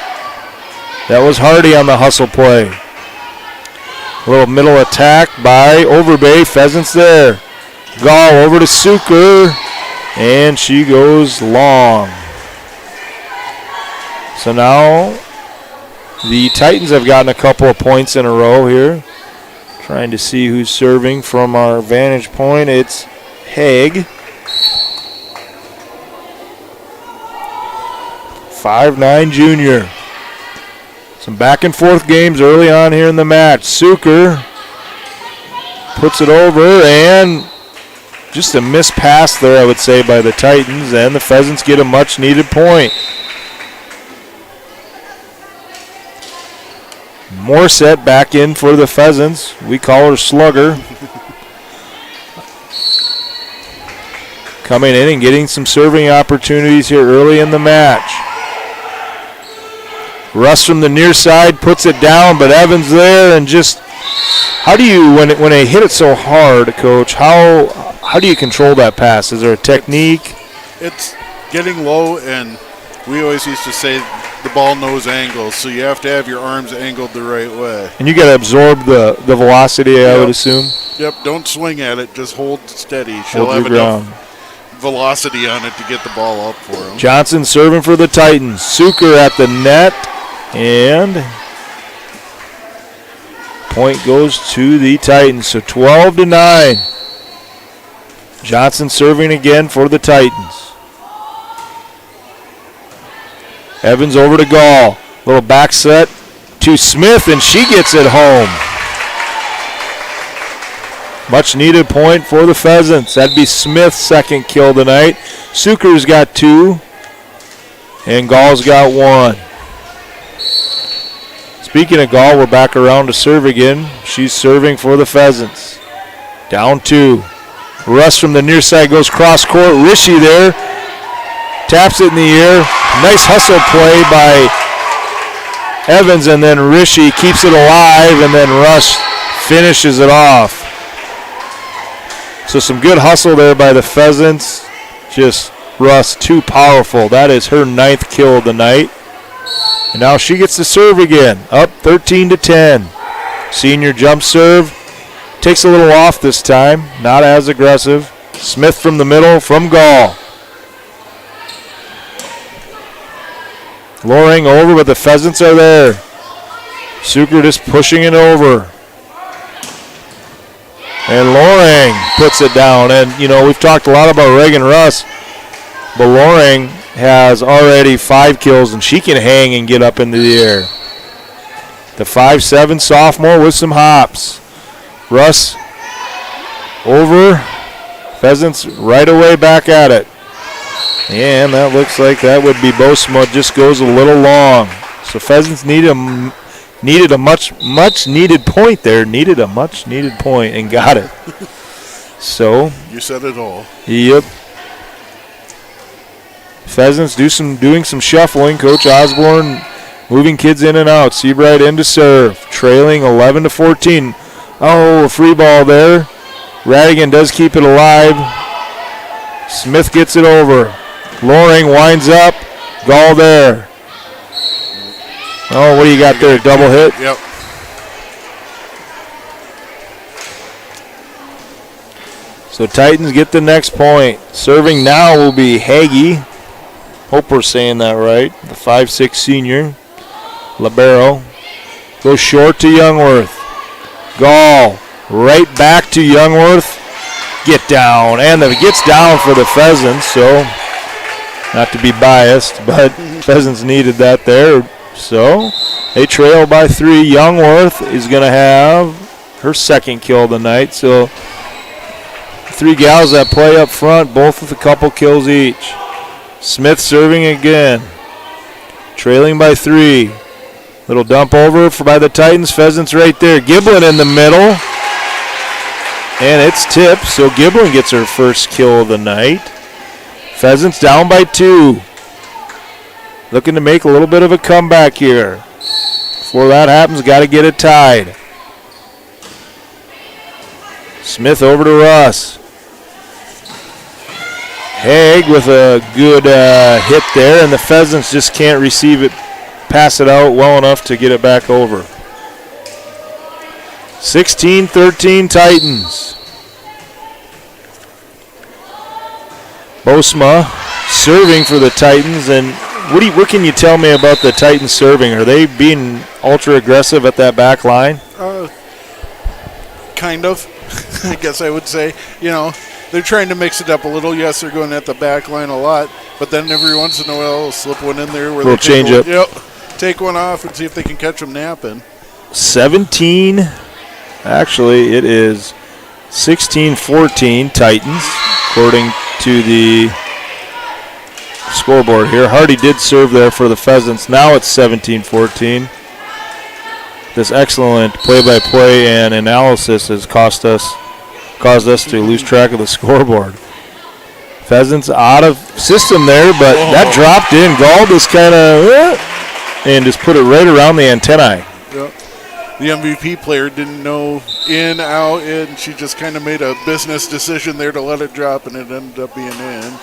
That was Hardy on the hustle play. A little middle attack by Overbay. Pheasants there. Gall over to Suker, and she goes long. So now the Titans have gotten a couple of points in a row here. Trying to see who's serving from our vantage point. It's Haig. 5'9" junior. Some back and forth games early on here in the match. Suker puts it over, and just a missed pass there, I would say, by the Titans, and the Pheasants get a much needed point. Morset back in for the Pheasants. We call her Slugger. Coming in and getting some serving opportunities here early in the match. Russ from the near side puts it down, but Evans there, and just how do you, when they hit it so hard, Coach, how do you control that pass? Is there a technique? It's getting low, and we always used to say the ball knows angles, so you have to have your arms angled the right way. And you got to absorb the velocity, I would assume. Yep, don't swing at it, just hold steady. She'll have enough velocity on it to get the ball up for him. Johnson serving for the Titans. Suker at the net, and point goes to the Titans. So 12-9. Johnson serving again for the Titans. Evans over to Gall. Little back set to Smith, and she gets it home. Much needed point for the Pheasants. That'd be Smith's second kill tonight. Suker's got 2, and Gall's got 1. Speaking of Gall, we're back around to serve again. She's serving for the Pheasants. Down 2. Russ from the near side goes cross court. Rishi there. Taps it in the air. Nice hustle play by Evans, and then Rishi keeps it alive, and then Russ finishes it off. So some good hustle there by the Pheasants. Just Russ too powerful. That is her 9th kill of the night. And now she gets to serve again. Up 13-10. Senior jump serve. Takes a little off this time. Not as aggressive. Smith from the middle from Gall. Loring over, but the Pheasants are there. Suker just pushing it over. And Loring puts it down. And, you know, we've talked a lot about Reagan Russ, but Loring has already 5 kills, and she can hang and get up into the air. The 5'7" sophomore with some hops. Russ over. Pheasants right away back at it. And that looks like that would be Bosma, just goes a little long. So Pheasants needed a much needed point there. Needed a much needed point and got it. So you said it all. Yep. Pheasants doing some shuffling. Coach Osborne moving kids in and out. Seabright in to serve. Trailing 11-14. Oh, a free ball there. Radigan does keep it alive. Smith gets it over. Loring winds up. Gall there. Oh, what do you got there? Double hit? Yep. So Titans get the next point. Serving now will be Hagee. Hope we're saying that right. The 5'6" senior. Libero. Goes short to Youngworth. Gall. Right back to Youngworth. Get down. And it gets down for the Pheasants. So, not to be biased, but Pheasants needed that there. So, they trail by 3. Youngworth is going to have her second kill of the night. So, 3 gals that play up front, both with a couple kills each. Smith serving again. Trailing by 3. Little dump over by the Titans. Pheasants right there. Giblin in the middle. And it's tipped, so Giblin gets her first kill of the night. Pheasants down by 2. Looking to make a little bit of a comeback here. Before that happens, got to get it tied. Smith over to Russ. Haig with a good hit there, and the Pheasants just can't receive it, pass it out well enough to get it back over. 16-13 Titans. Bosma serving for the Titans, and what can you tell me about the Titans serving? Are they being ultra aggressive at that back line? Kind of, I guess I would say. You know, they're trying to mix it up a little. Yes, they're going at the back line a lot, but then every once in a while they'll slip one in there where they'll change up. Yep, take one off and see if they can catch them napping. 17, actually it is 16-14 Titans, according to the scoreboard here. Hardy did serve there for the Pheasants. Now it's 17-14. This excellent play-by-play and analysis has caused us to lose track of the scoreboard. Pheasants out of system there, but that dropped in. Gall just kind of and just put it right around the antennae. Yep. The MVP player didn't know in, out, in. She just kind of made a business decision there to let it drop, and it ended up being in.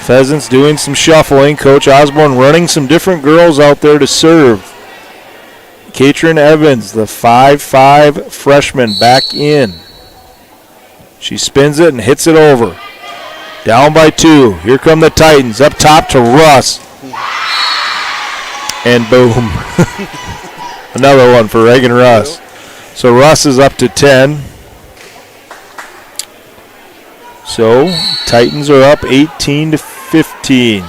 Pheasants doing some shuffling. Coach Osborne running some different girls out there to serve. Katrin Evans, the 5'5" freshman, back in. She spins it and hits it over. Down by 2. Here come the Titans. Up top to Russ. And boom. Another one for Reagan Russ. So Russ is up to 10. So Titans are up 18-15.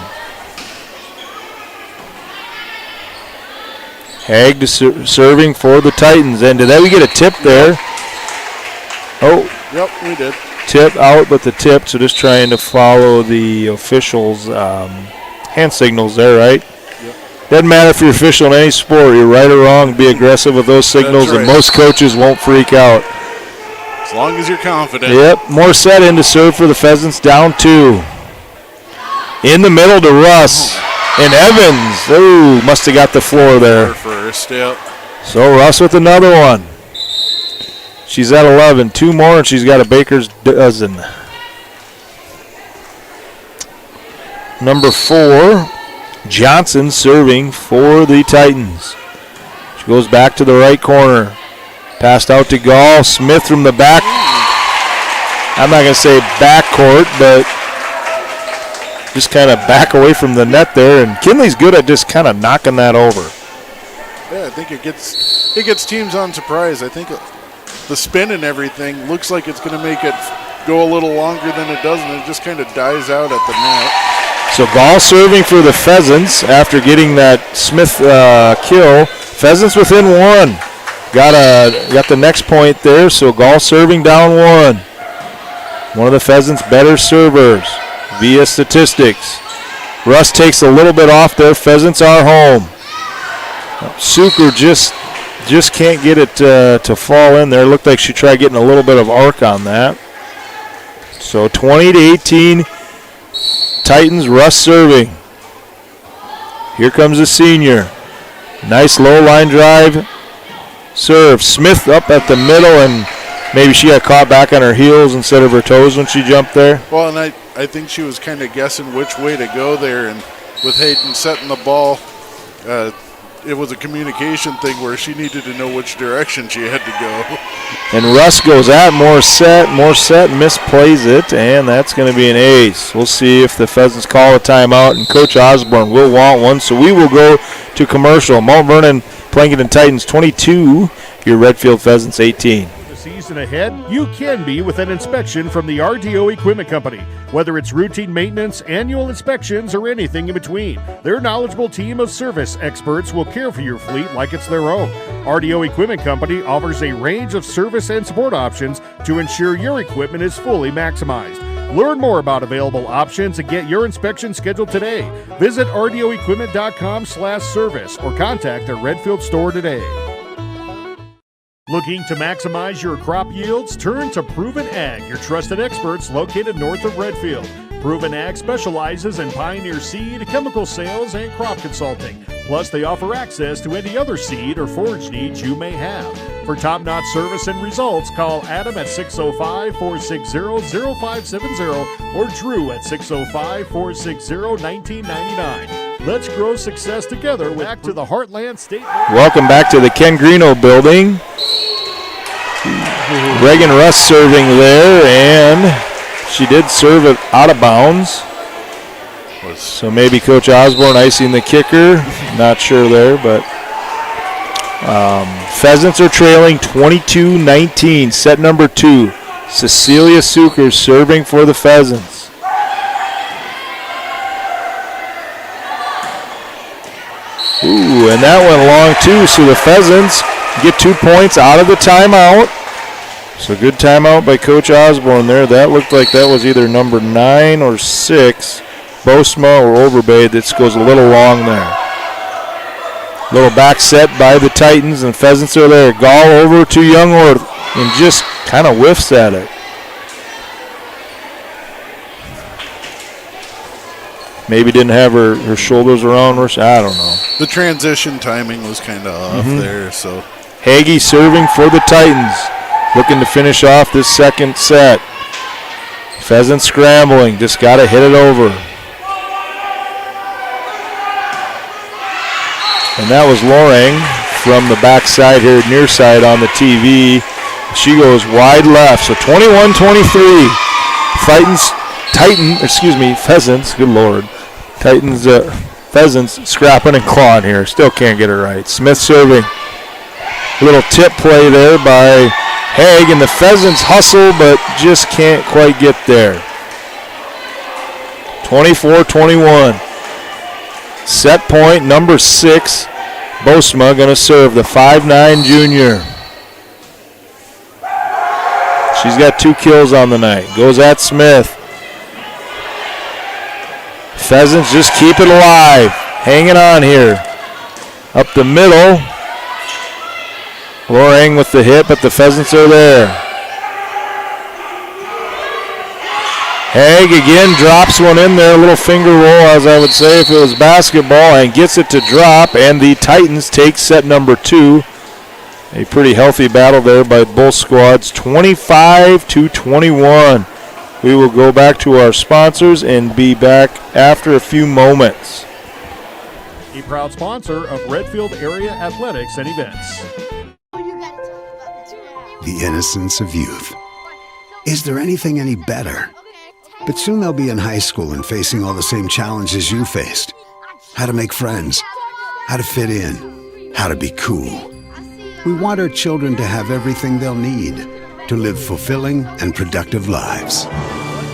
Haig serving for the Titans. And did we get a tip there? Oh. Yep, we did. Tip out, but the tip, so just trying to follow the officials' hand signals there, right? Yep. Doesn't matter if you're official in any sport. You're right or wrong. Be aggressive with those signals, right. And most coaches won't freak out. As long as you're confident. Yep, Morissette in to serve for the Pheasants, down 2. In the middle to Russ. And Evans, must have got the floor there. First, yep. So Russ with another one. She's at 11. 2 more, and she's got a baker's dozen. Number 4, Johnson serving for the Titans. She goes back to the right corner. Passed out to Gall. Smith from the back. I'm not going to say backcourt, but just kind of back away from the net there. And Kinley's good at just kind of knocking that over. Yeah, I think it gets teams on surprise. I think the spin and everything looks like it's going to make it go a little longer than it does, and it just kind of dies out at the net. So Gall serving for the Pheasants after getting that Smith kill. Pheasants within 1. Got the next point there, so Gall serving down 1. One of the Pheasants' better servers via statistics. Russ takes a little bit off there. Pheasants are home. Suker just can't get it to fall in there. Looked like she tried getting a little bit of arc on that. So 20-18 Titans. Russ serving. Here comes the senior. Nice low line drive. Serve. Smith up at the middle, and maybe she got caught back on her heels instead of her toes when she jumped there. Well, and I think she was kind of guessing which way to go there, and with Hayden setting the ball, it was a communication thing where she needed to know which direction she had to go. And Russ goes at more set, misplays it, and that's going to be an ace. We'll see if the Pheasants call a timeout, and Coach Osborne will want one, so we will go to commercial. Mount Vernon, Plankton Titans 22, your Redfield Pheasants 18. Season ahead, you can be with an inspection from the RDO Equipment Company. Whether it's routine maintenance, annual inspections, or anything in between, their knowledgeable team of service experts will care for your fleet like it's their own. RDO Equipment Company offers a range of service and support options to ensure your equipment is fully maximized. Learn more about available options and get your inspection scheduled today. Visit rdoequipment.com/service or contact their Redfield store today. Looking to maximize your crop yields? Turn to Proven Ag, your trusted experts located north of Redfield. Proven Ag specializes in Pioneer seed, chemical sales, and crop consulting. Plus, they offer access to any other seed or forage needs you may have. For top-notch service and results, call Adam at 605-460-0570 or Drew at 605-460-1999. Let's grow success together. Back to the Heartland State. Welcome back to the Ken Greeno building. Reagan Russ serving there, and she did serve it out of bounds. So maybe Coach Osborne icing the kicker. Not sure there, but Pheasants are trailing 22-19. Set number 2. Cecilia Suker serving for the Pheasants. Ooh, and that went long too, so the Pheasants get 2 points out of the timeout. So good timeout by Coach Osborne there. That looked like that was either number 9 or 6, Bosma or Overbay. This goes a little long there. Little back set by the Titans, and Pheasants are there. Gall over to Youngworth and just kind of whiffs at it. Maybe didn't have her shoulders around her. I don't know. The transition timing was kind of off there. So Hagee serving for the Titans, looking to finish off this second set. Pheasants scrambling, just got to hit it over. And that was Lorang from the backside here, near side on the TV. She goes wide left, so 21-23. Pheasants, good Lord. Titans, Pheasants scrapping and clawing here. Still can't get it right. Smith serving. Little tip play there by Haig, and the Pheasants hustle, but just can't quite get there. 24-21. Set point number 6. Bosma going to serve, the 5'9" junior. She's got 2 kills on the night. Goes at Smith. Pheasants just keep it alive. Hanging on here. Up the middle. Lorang with the hit, but the Pheasants are there. Haig again drops one in there, a little finger roll, as I would say if it was basketball, and gets it to drop, and the Titans take set number 2. A pretty healthy battle there by both squads, 25-21. We will go back to our sponsors and be back after a few moments. A proud sponsor of Redfield Area Athletics and Events. The innocence of youth. Is there anything any better? But soon they'll be in high school and facing all the same challenges you faced. How to make friends, how to fit in, how to be cool. We want our children to have everything they'll need to live fulfilling and productive lives.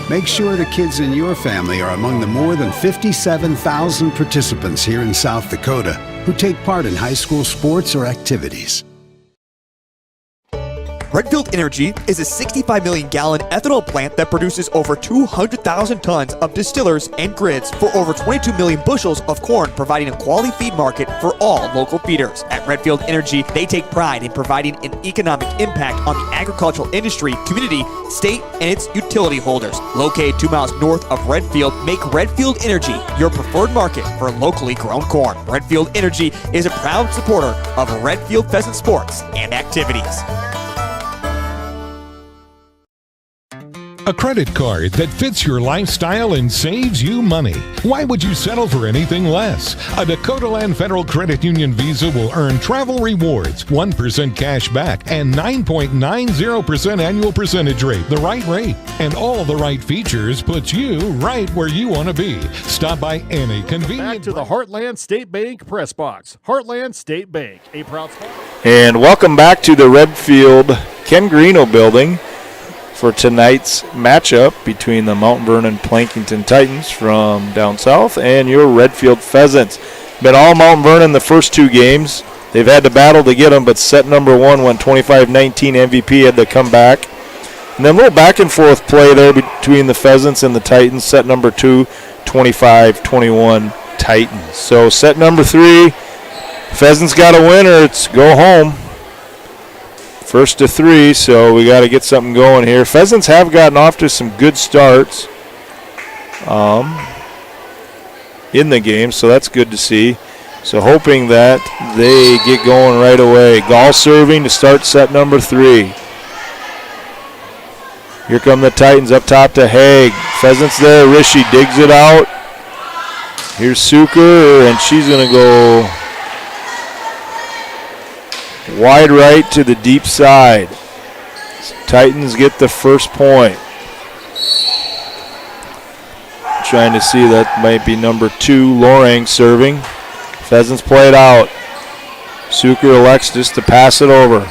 Make sure the kids in your family are among the more than 57,000 participants here in South Dakota who take part in high school sports or activities. Redfield Energy is a 65 million gallon ethanol plant that produces over 200,000 tons of distillers and grids for over 22 million bushels of corn, providing a quality feed market for all local feeders. At Redfield Energy, they take pride in providing an economic impact on the agricultural industry, community, state, and its utility holders. Located 2 miles north of Redfield, make Redfield Energy your preferred market for locally grown corn. Redfield Energy is a proud supporter of Redfield Pheasant sports and activities. A credit card that fits your lifestyle and saves you money. Why would you settle for anything less? A Dakota Land Federal Credit Union Visa will earn travel rewards, 1% cash back, and 9.90% annual percentage rate, the right rate. And all the right features puts you right where you want to be. Stop by any convenient... Back to the Heartland State Bank Press Box. Heartland State Bank, a proud sponsor. And welcome back to the Redfield Ken Greeno building for tonight's matchup between the Mount Vernon Plankington Titans from down south and your Redfield Pheasants. Been all Mount Vernon the first two games. They've had to battle to get them, but set number one went 25-19. MVP had to come back. And then a little back and forth play there between the Pheasants and the Titans. Set number two, 25-21 Titans. So set number three, Pheasants got a winner. It's go home. First to three, so we got to get something going here. Pheasants have gotten off to some good starts in the game, so that's good to see. So hoping that they get going right away. Gall serving to start set number three. Here come the Titans up top to Haig. Pheasants there. Rishi digs it out. Here's Suker, and she's going to go wide right to the deep side. Titans get the first point. Trying to see, that might be number two, Lorang serving. Pheasants play it out. Suker elects just to pass it over.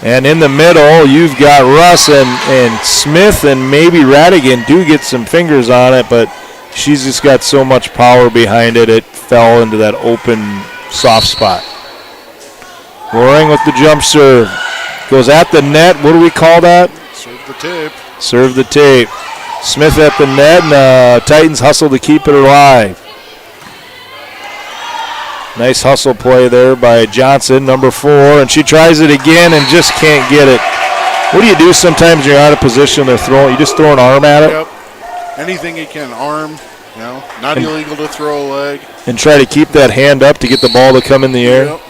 And in the middle, you've got Russ and Smith and maybe Radigan do get some fingers on it, but she's just got so much power behind it, it fell into that open soft spot. Loring with the jump serve. Goes at the net. What do we call that? Serve the tape. Serve the tape. Smith at the net, and Titans hustle to keep it alive. Nice hustle play there by Johnson, number 4, and she tries it again and just can't get it. What do you do sometimes you're out of position? You just throw an arm at it? Yep. Anything you can, arm, not illegal to throw a leg. And try to keep that hand up to get the ball to come in the air. Yep.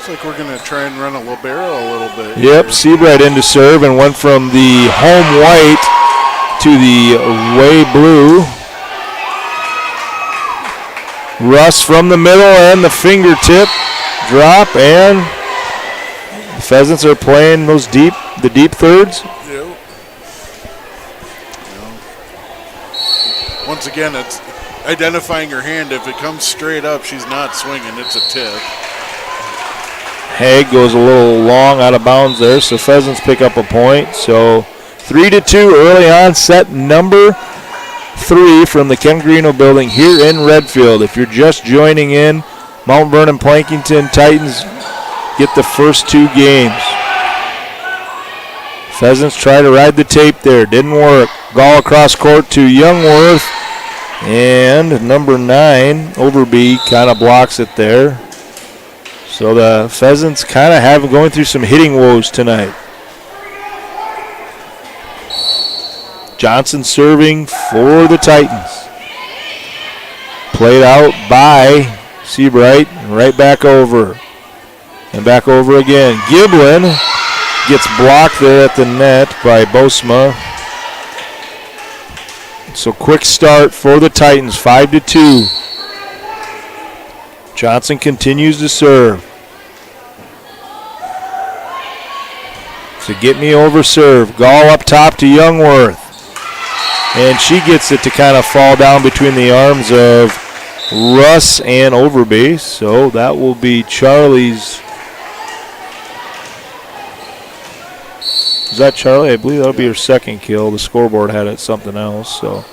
Looks like we're going to try and run a libero a little bit. Yep, Seabright in to serve and went from the home white to the way blue. Russ from the middle and the fingertip drop, and the Pheasants are playing the deep thirds. Yep. Once again, it's identifying her hand. If it comes straight up, she's not swinging. It's a tip. Haig goes a little long out of bounds there, so Pheasants pick up a point. So 3-2 early on, set number 3 from the Ken Greeno building here in Redfield. If you're just joining in, Mount Vernon Plankington Titans get the first 2 games. Pheasants try to ride the tape there, didn't work. Gall across court to Youngworth, and number 9, Overby, kind of blocks it there. So the Pheasants kind of going through some hitting woes tonight. Johnson serving for the Titans. Played out by Seabright, right back over. And back over again. Giblin gets blocked there at the net by Bosma. So quick start for the Titans, 5-2. Johnson continues to serve. So get me over serve. Gall up top to Youngworth. And she gets it to kind of fall down between the arms of Russ and Overby. So that will be Charlie's. Is that Charlie? I believe that'll be her second kill. The scoreboard had it something else. So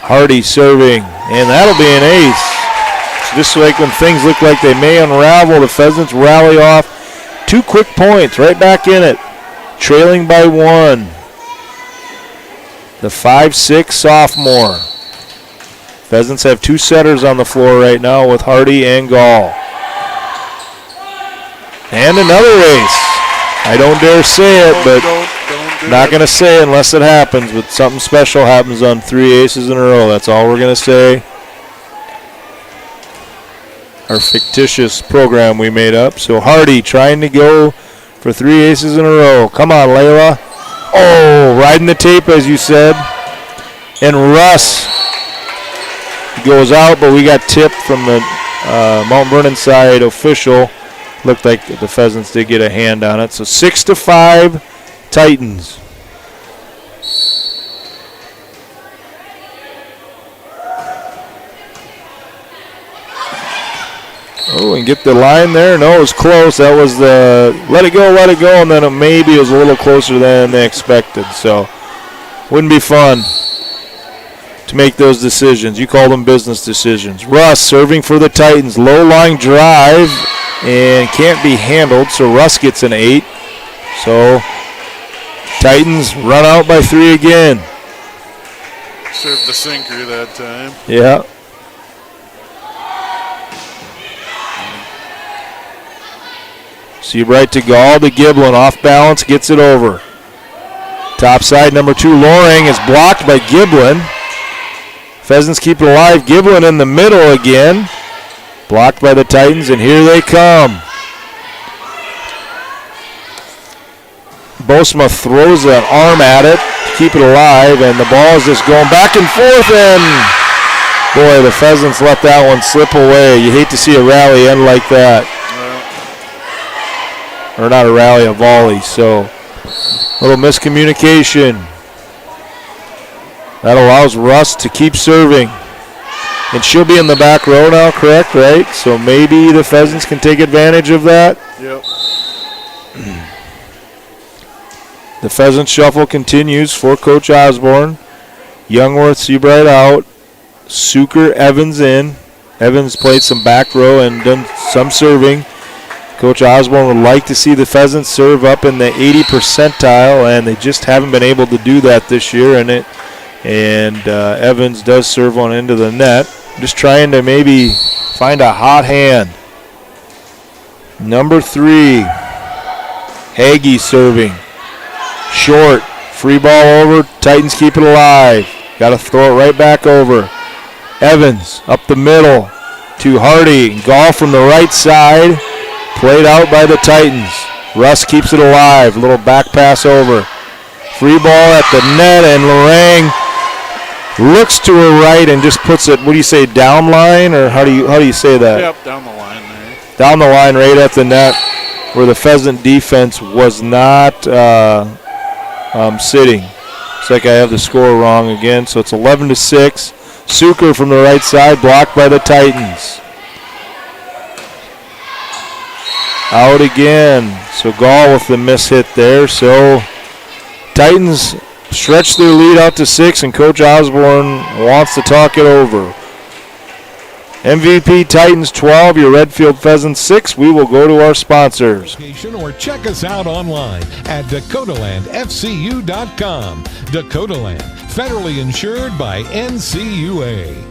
Hardy serving, and that'll be an ace. So just like when things look like they may unravel, the Pheasants rally off 2 quick points, right back in it. Trailing by 1. The 5'6" sophomore. Pheasants have 2 setters on the floor right now with Hardy and Gall. And another ace. I don't dare say it, but not going to say it unless it happens. But something special happens on 3 aces in a row. That's all we're going to say. Our fictitious program we made up. So Hardy trying to go for 3 aces in a row. Come on, Layla. Oh, riding the tape, as you said. And Russ goes out, but we got tipped from the Mount Vernon side official. Looked like the Pheasants did get a hand on it. So 6-5 Titans. Oh, and get the line there. No, it was close. That was the let it go, and then maybe it was a little closer than they expected. So wouldn't be fun to make those decisions. You call them business decisions. Russ serving for the Titans. Low line drive and can't be handled, so Russ gets an 8. So Titans run out by 3 again. Served the sinker that time. Yeah. Seabright to Gall to Giblin. Off balance, gets it over. Top side, number 2, Loring is blocked by Giblin. Pheasants keep it alive. Giblin in the middle again. Blocked by the Titans, and here they come. Bosma throws an arm at it to keep it alive, and the ball is just going back and forth, and boy, the Pheasants let that one slip away. You hate to see a rally end like that. Or not a rally, a volley. So a little miscommunication. That allows Russ to keep serving. And she'll be in the back row now, correct, right? So maybe the Pheasants can take advantage of that. Yep. The Pheasant shuffle continues for Coach Osborne. Youngworth, Seabright out. Suker, Evans in. Evans played some back row and done some serving. Coach Osborne would like to see the Pheasants serve up in the 80 percentile, and they just haven't been able to do that this year. And Evans does serve one into the net. Just trying to maybe find a hot hand. Number 3, Hagee serving. Short, free ball over, Titans keep it alive. Got to throw it right back over. Evans up the middle to Hardy. Gall from the right side. Played out by the Titans. Russ keeps it alive. Little back pass over. Free ball at the net, and Lorang looks to her right and just puts it, what do you say, down line? Or how do you say that? Yep, down the line there. Down the line right at the net where the Pheasant defense was not sitting. Looks like I have the score wrong again. So it's 11-6. Suker from the right side, blocked by the Titans. Out again. So Gall with the miss hit there. So Titans stretch their lead out to 6, and Coach Osborne wants to talk it over. MVP Titans 12, your Redfield Pheasants 6. We will go to our sponsors. Or check us out online at DakotaLandFCU.com. Dakotaland, federally insured by NCUA.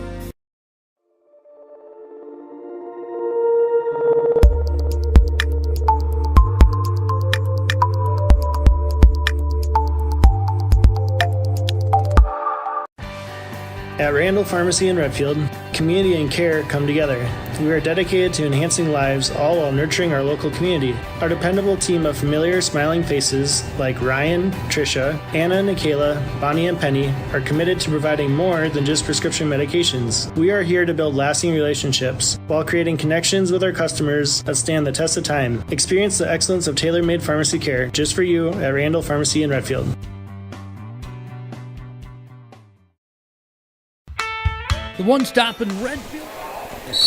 At Randall Pharmacy in Redfield, community and care come together. We are dedicated to enhancing lives, all while nurturing our local community. Our dependable team of familiar, smiling faces like Ryan, Trisha, Anna, Nikayla, Bonnie, and Penny are committed to providing more than just prescription medications. We are here to build lasting relationships while creating connections with our customers that stand the test of time. Experience the excellence of tailor-made pharmacy care just for you at Randall Pharmacy in Redfield. The one stop in Redfield.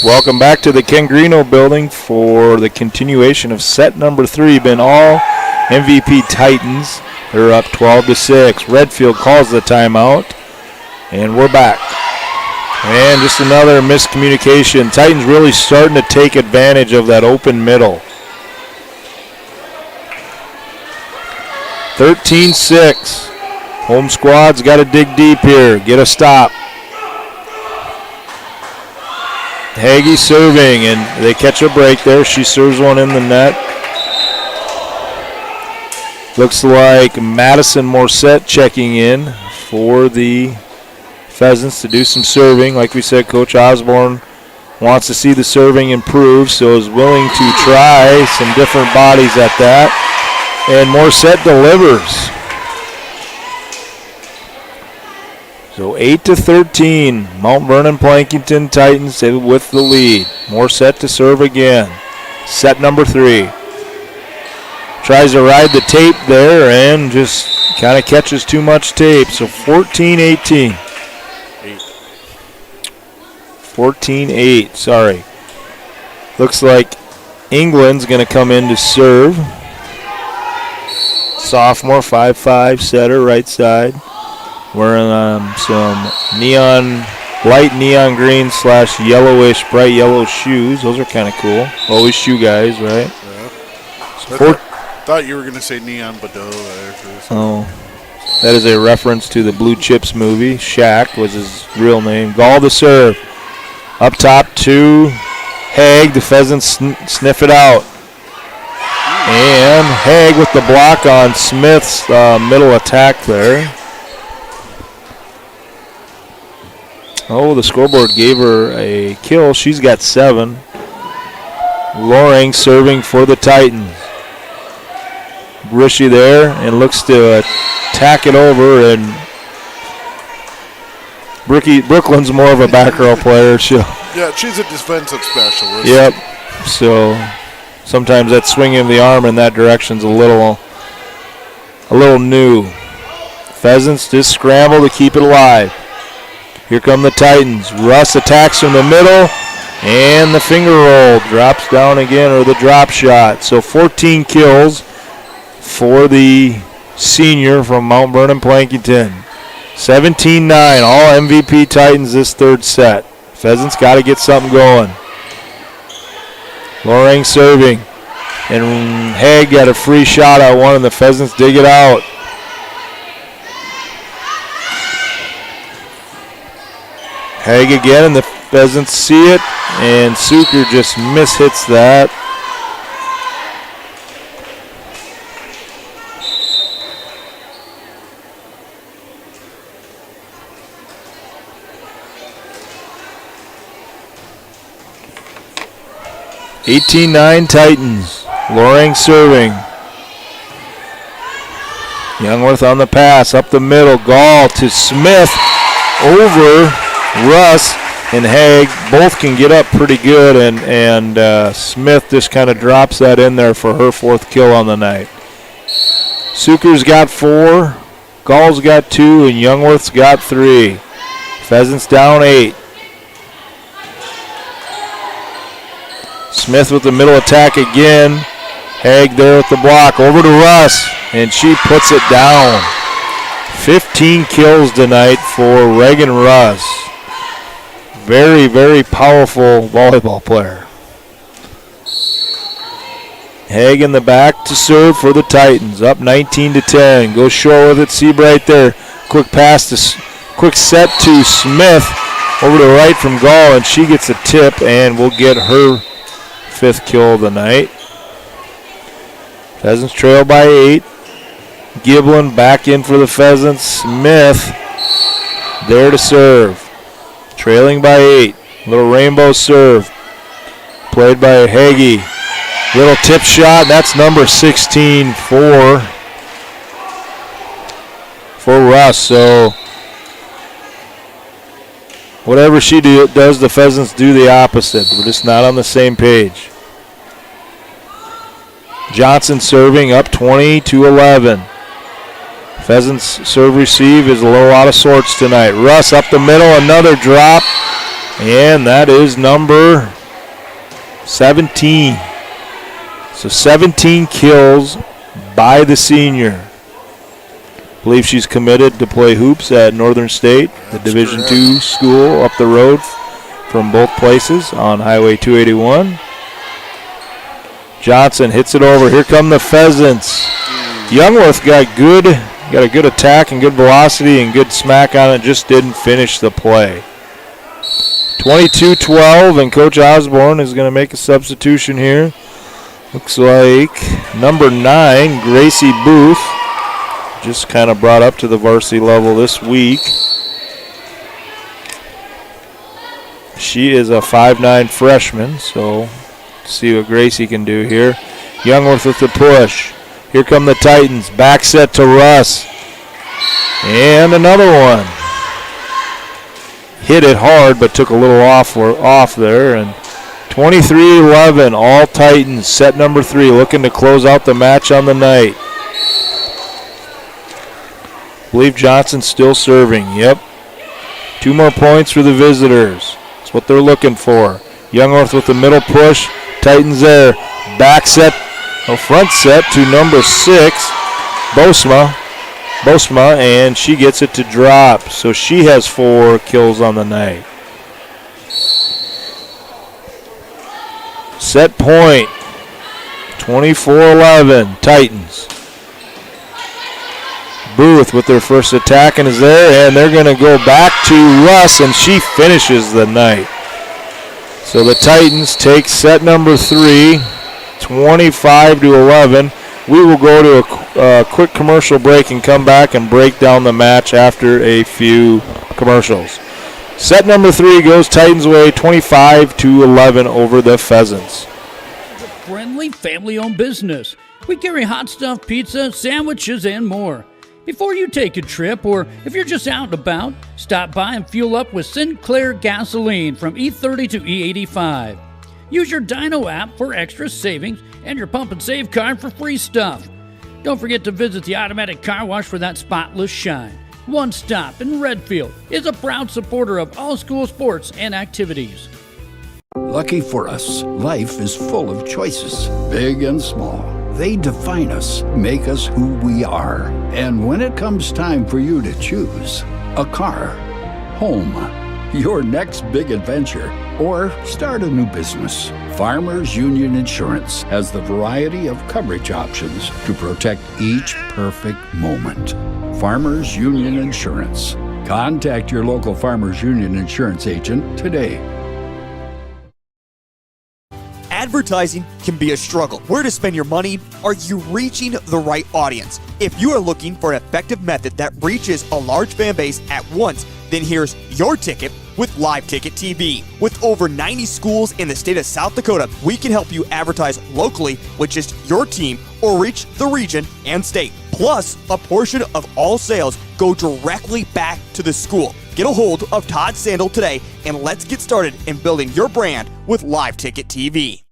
Welcome back to the Ken Greeno building for the continuation of set number 3. Been all MVP Titans. They're up 12-6. Redfield calls the timeout, and we're back. And just another miscommunication. Titans really starting to take advantage of that open middle. 13-6. Home squad's got to dig deep here. Get a stop. Hagee serving, and they catch a break there. She serves one in the net. Looks like Madison Morissette checking in for the Pheasants to do some serving. Like we said, Coach Osborne wants to see the serving improve, so is willing to try some different bodies at that. And Morissette delivers. So 8-13, Mount Vernon Plankington Titans with the lead. Morissette to serve again. Set number 3. Tries to ride the tape there and just kind of catches too much tape. So 14-18. 14-8, sorry. Looks like England's going to come in to serve. Sophomore, 5'5", setter, right side. Wearing some light neon green / yellowish, bright yellow shoes. Those are kind of cool. Always shoe guys, right? Yeah. So thought you were going to say Neon Bordeaux there. Oh, that is a reference to the Blue Chips movie. Shaq was his real name. Gall to serve. Up top to Haig. The Pheasants sniff it out. And Haig with the block on Smith's middle attack there. Oh, the scoreboard gave her a kill. She's got 7. Loring serving for the Titans. Brishy there and looks to tack it over, and Brooklyn's more of a back row player. Yeah, she's a defensive specialist. Yep. So sometimes that swinging of the arm in that direction's a little new. Pheasants just scramble to keep it alive. Here come the Titans. Russ attacks from the middle, and the finger roll drops down again, or the drop shot. So 14 kills for the senior from Mount Vernon Plankington. 17-9, all MVP Titans this third set. Pheasants got to get something going. Loring serving, and Haig got a free shot at one, and the Pheasants dig it out. Haig again, and the Pheasants see it, and Suker just mishits that. (18-9) Titans. Loring serving. Youngworth on the pass, up the middle. Gall to Smith, over Russ and Haig. Both can get up pretty good, and Smith just kind of drops that in there for her 4th kill on the night. Suker's got 4, Gall's got 2, and Youngworth's got 3. Pheasants down 8. Smith with the middle attack again. Haig there with the block. Over to Russ, and she puts it down. 15 kills tonight for Reagan Russ. Very, very powerful volleyball player. Haig in the back to serve for the Titans. Up 19-10. Goes short with it. Seabright there. Quick set to Smith. Over to right from Gall, and she gets a tip and will get her 5th kill of the night. Pheasants trail by 8. Giblin back in for the Pheasants. Smith there to serve. Trailing by 8. Little rainbow serve. Played by Hagee. Little tip shot. That's number 16 for Russ. So whatever she does, the Pheasants do the opposite. We're just not on the same page. Johnson serving, up 20-11. Pheasants serve receive is a little out of sorts tonight. Russ up the middle, another drop, and that is number 17. So 17 kills by the senior. I believe she's committed to play hoops at Northern State, the Division II school up the road from both places on Highway 281. Johnson hits it over. Here come the Pheasants. Youngworth got a good attack and good velocity and good smack on it, just didn't finish the play. 22-12, and Coach Osborne is going to make a substitution here. Looks like number 9, Gracie Booth, just kind of brought up to the varsity level this week. She is a 5'9" freshman, so let's see what Gracie can do here. Youngworth with the push. Here come the Titans. Back set to Russ. And another one. Hit it hard, but took a little off there. And 23-11, all Titans. Set number 3, looking to close out the match on the night. I believe Johnson's still serving. Yep. 2 more points for the visitors. That's what they're looking for. Youngworth with the middle push. Titans there. Back set, front set to number 6, Bosma, and she gets it to drop. So she has 4 kills on the night. Set point, 24-11, Titans. Booth with their first attack and is there, and they're going to go back to Russ, and she finishes the night. So the Titans take set number 3, 25-11. We will go to a quick commercial break and come back and break down the match after a few commercials. Set number 3 goes Titans' way, 25-11 over the Pheasants. Friendly, family-owned business. We carry hot stuff, pizza, sandwiches, and more. Before you take a trip, or if you're just out and about, stop by and fuel up with Sinclair gasoline from E30 to E85. Use your Dino app for extra savings and your Pump and Save card for free stuff. Don't forget to visit the automatic car wash for that spotless shine. One Stop in Redfield is a proud supporter of all school sports and activities. Lucky for us, life is full of choices, big and small. They define us, make us who we are. And when it comes time for you to choose, a car, home, your next big adventure, or start a new business, Farmers Union Insurance has the variety of coverage options to protect each perfect moment. Farmers Union Insurance. Contact your local Farmers Union Insurance agent today. Advertising can be a struggle. Where to spend your money? Are you reaching the right audience? If you are looking for an effective method that reaches a large fan base at once, then here's your ticket with Live Ticket TV. With over 90 schools in the state of South Dakota, we can help you advertise locally with just your team or reach the region and state. Plus, a portion of all sales go directly back to the school. Get a hold of Todd Sandel today and let's get started in building your brand with Live Ticket TV.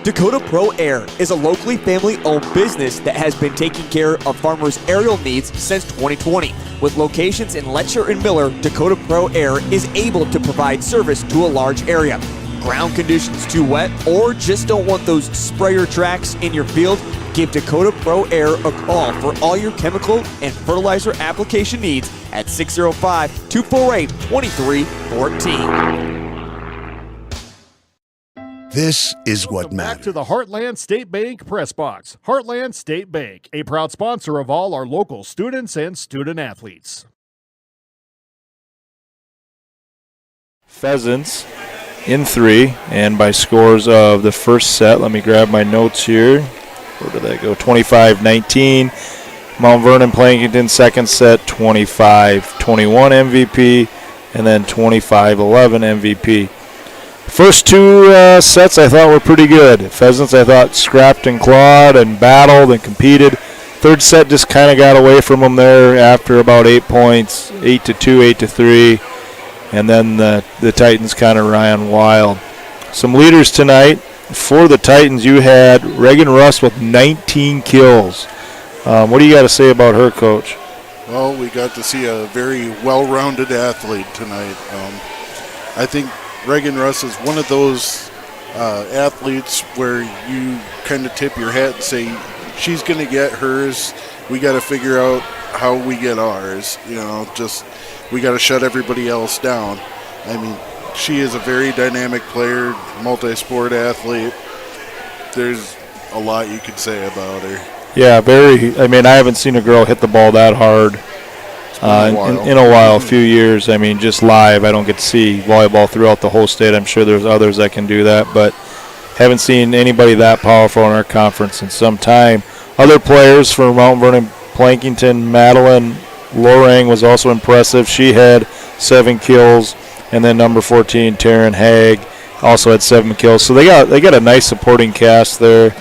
Dakota Pro Air is a locally family-owned business that has been taking care of farmers' aerial needs since 2020. With locations in Letcher and Miller, Dakota Pro Air is able to provide service to a large area. Ground conditions too wet, or just don't want those sprayer tracks in your field? Give Dakota Pro Air a call for all your chemical and fertilizer application needs at 605-248-2314. This is what Welcome matters. back to the Heartland State Bank Press Box. Heartland State Bank, a proud sponsor of all our local students and student athletes. Pheasants in 3, and by scores of the first set, let me grab my notes here. Where did that go? 25-19. Mount Vernon Plankington second set, 25-21 MVP, and then 25-11 MVP. First 2 sets I thought were pretty good. Pheasants I thought scrapped and clawed and battled and competed. Third set just kind of got away from them there after about 8 points, 8-2, 8-3, and then the Titans kind of ran wild. Some leaders tonight. For the Titans, you had Reagan Russ with 19 kills. What do you got to say about her, Coach? Well, we got to see a very well-rounded athlete tonight. I think Reagan Russ is one of those athletes where you kind of tip your hat and say, she's going to get hers. We got to figure out how we get ours. You know, just we got to shut everybody else down. I mean, she is a very dynamic player, multi-sport athlete. There's a lot you could say about her. Yeah, very. I mean, I haven't seen a girl hit the ball that hard in a while, a few years. I mean, just live. I don't get to see volleyball throughout the whole state. I'm sure there's others that can do that, but haven't seen anybody that powerful in our conference in some time. Other players for Mount Vernon, Plankington, Madeline Lorang was also impressive. She had 7 kills, and then number 14, Taryn Haig, also had 7 kills. So they got a nice supporting cast there.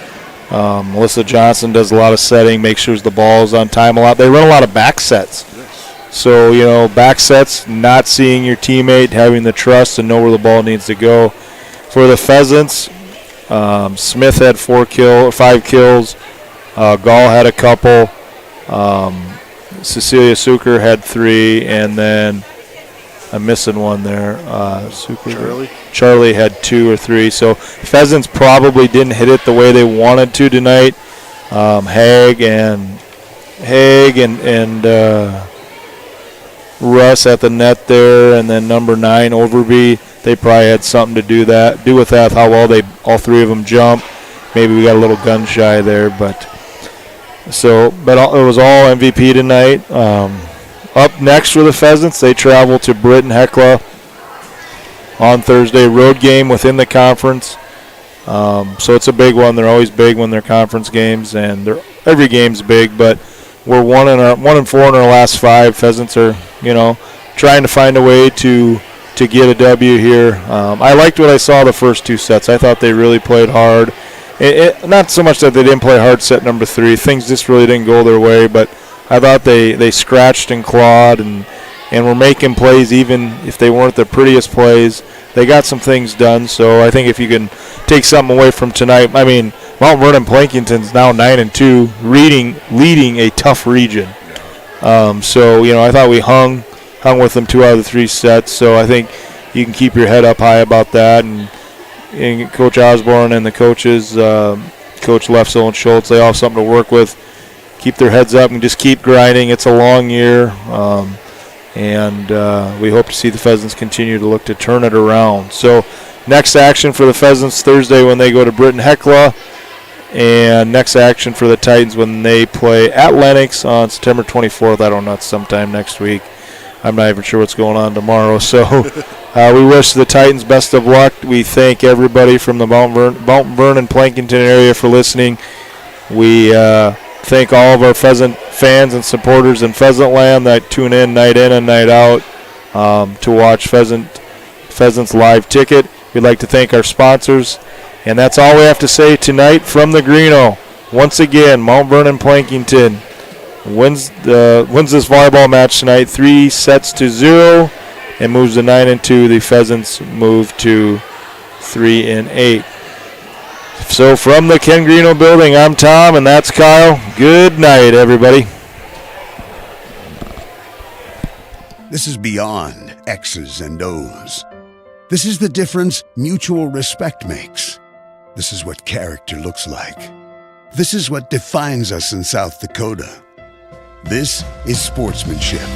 Melissa Johnson does a lot of setting, makes sure the ball's on time a lot. They run a lot of back sets. So, you know, back sets, not seeing your teammate, having the trust and know where the ball needs to go. For the Pheasants, Smith had 5 kills. Gall had a couple. Cecilia Suker had 3, and then I'm missing one there. Charlie had 2 or 3. So Pheasants probably didn't hit it the way they wanted to tonight. Haig and Russ at the net there, and then number 9 Overby. They probably had something to do with that. How well all 3 of them jump. Maybe we got a little gun shy there, but it was all MVP tonight. Up next for the Pheasants, they travel to Britain Hecla on Thursday. Road game within the conference. So it's a big one. They're always big when they're conference games, and every game's big. But we're 1-4 in our last 5. Pheasants are, trying to find a way to get a W here. I liked what I saw the first 2 sets. I thought they really played hard. Not so much that they didn't play hard set number 3. Things just really didn't go their way, but I thought they scratched and clawed and were making plays even if they weren't the prettiest plays. They got some things done, so I think if you can take something away from tonight, I mean, Mount Vernon Plankington's now 9-2, leading a tough region. So, I thought we hung with them 2 out of the 3 sets, so I think you can keep your head up high about that. And Coach Osborne and the coaches, Coach Lefsel and Schultz, they all have something to work with. Keep their heads up and just keep grinding. It's a long year, and we hope to see the Pheasants continue to look to turn it around. So next action for the Pheasants Thursday when they go to Britain Hecla, and next action for the Titans when they play at Lenox on September 24th. I don't know, it's sometime next week. I'm not even sure what's going on tomorrow. So we wish the Titans best of luck. We thank everybody from the Mount Vernon Plankington area for listening. We thank all of our Pheasant fans and supporters in Pheasant Land that tune in and night out to watch Pheasants live ticket. We'd like to thank our sponsors. And that's all we have to say tonight from the Greeno. Once again, Mount Vernon Plankington wins this volleyball match tonight 3-0 and moves to 9-2. The Pheasants move to 3-8. So from the Ken Greeno building, I'm Tom and that's Kyle. Good night, everybody. This is beyond X's and O's. This is the difference mutual respect makes. This is what character looks like. This is what defines us in South Dakota. This is sportsmanship.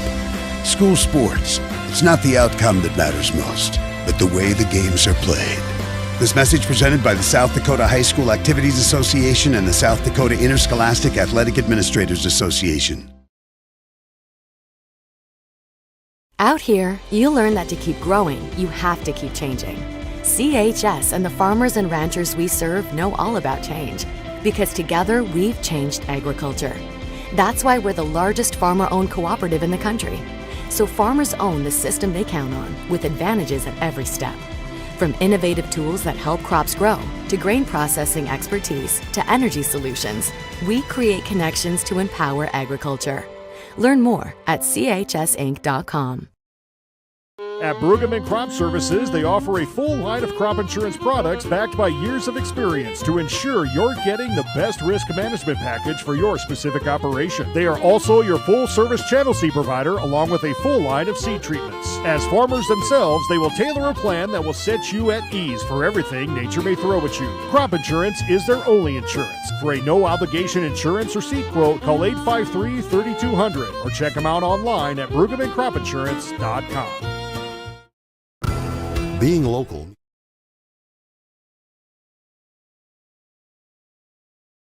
School sports, it's not the outcome that matters most, but the way the games are played. This message presented by the South Dakota High School Activities Association and the South Dakota Interscholastic Athletic Administrators Association. Out here, you learn that to keep growing, you have to keep changing. CHS and the farmers and ranchers we serve know all about change, because together we've changed agriculture. That's why we're the largest farmer-owned cooperative in the country. So farmers own the system they count on, with advantages at every step. From innovative tools that help crops grow, to grain processing expertise, to energy solutions, we create connections to empower agriculture. Learn more at chsinc.com. At Pregame Crop Services, they offer a full line of crop insurance products backed by years of experience to ensure you're getting the best risk management package for your specific operation. They are also your full-service channel seed provider, along with a full line of seed treatments. As farmers themselves, they will tailor a plan that will set you at ease for everything nature may throw at you. Crop insurance is their only insurance. For a no-obligation insurance or seed quote, call 853-3200 or check them out online at PregameCropInsurance.com. Being local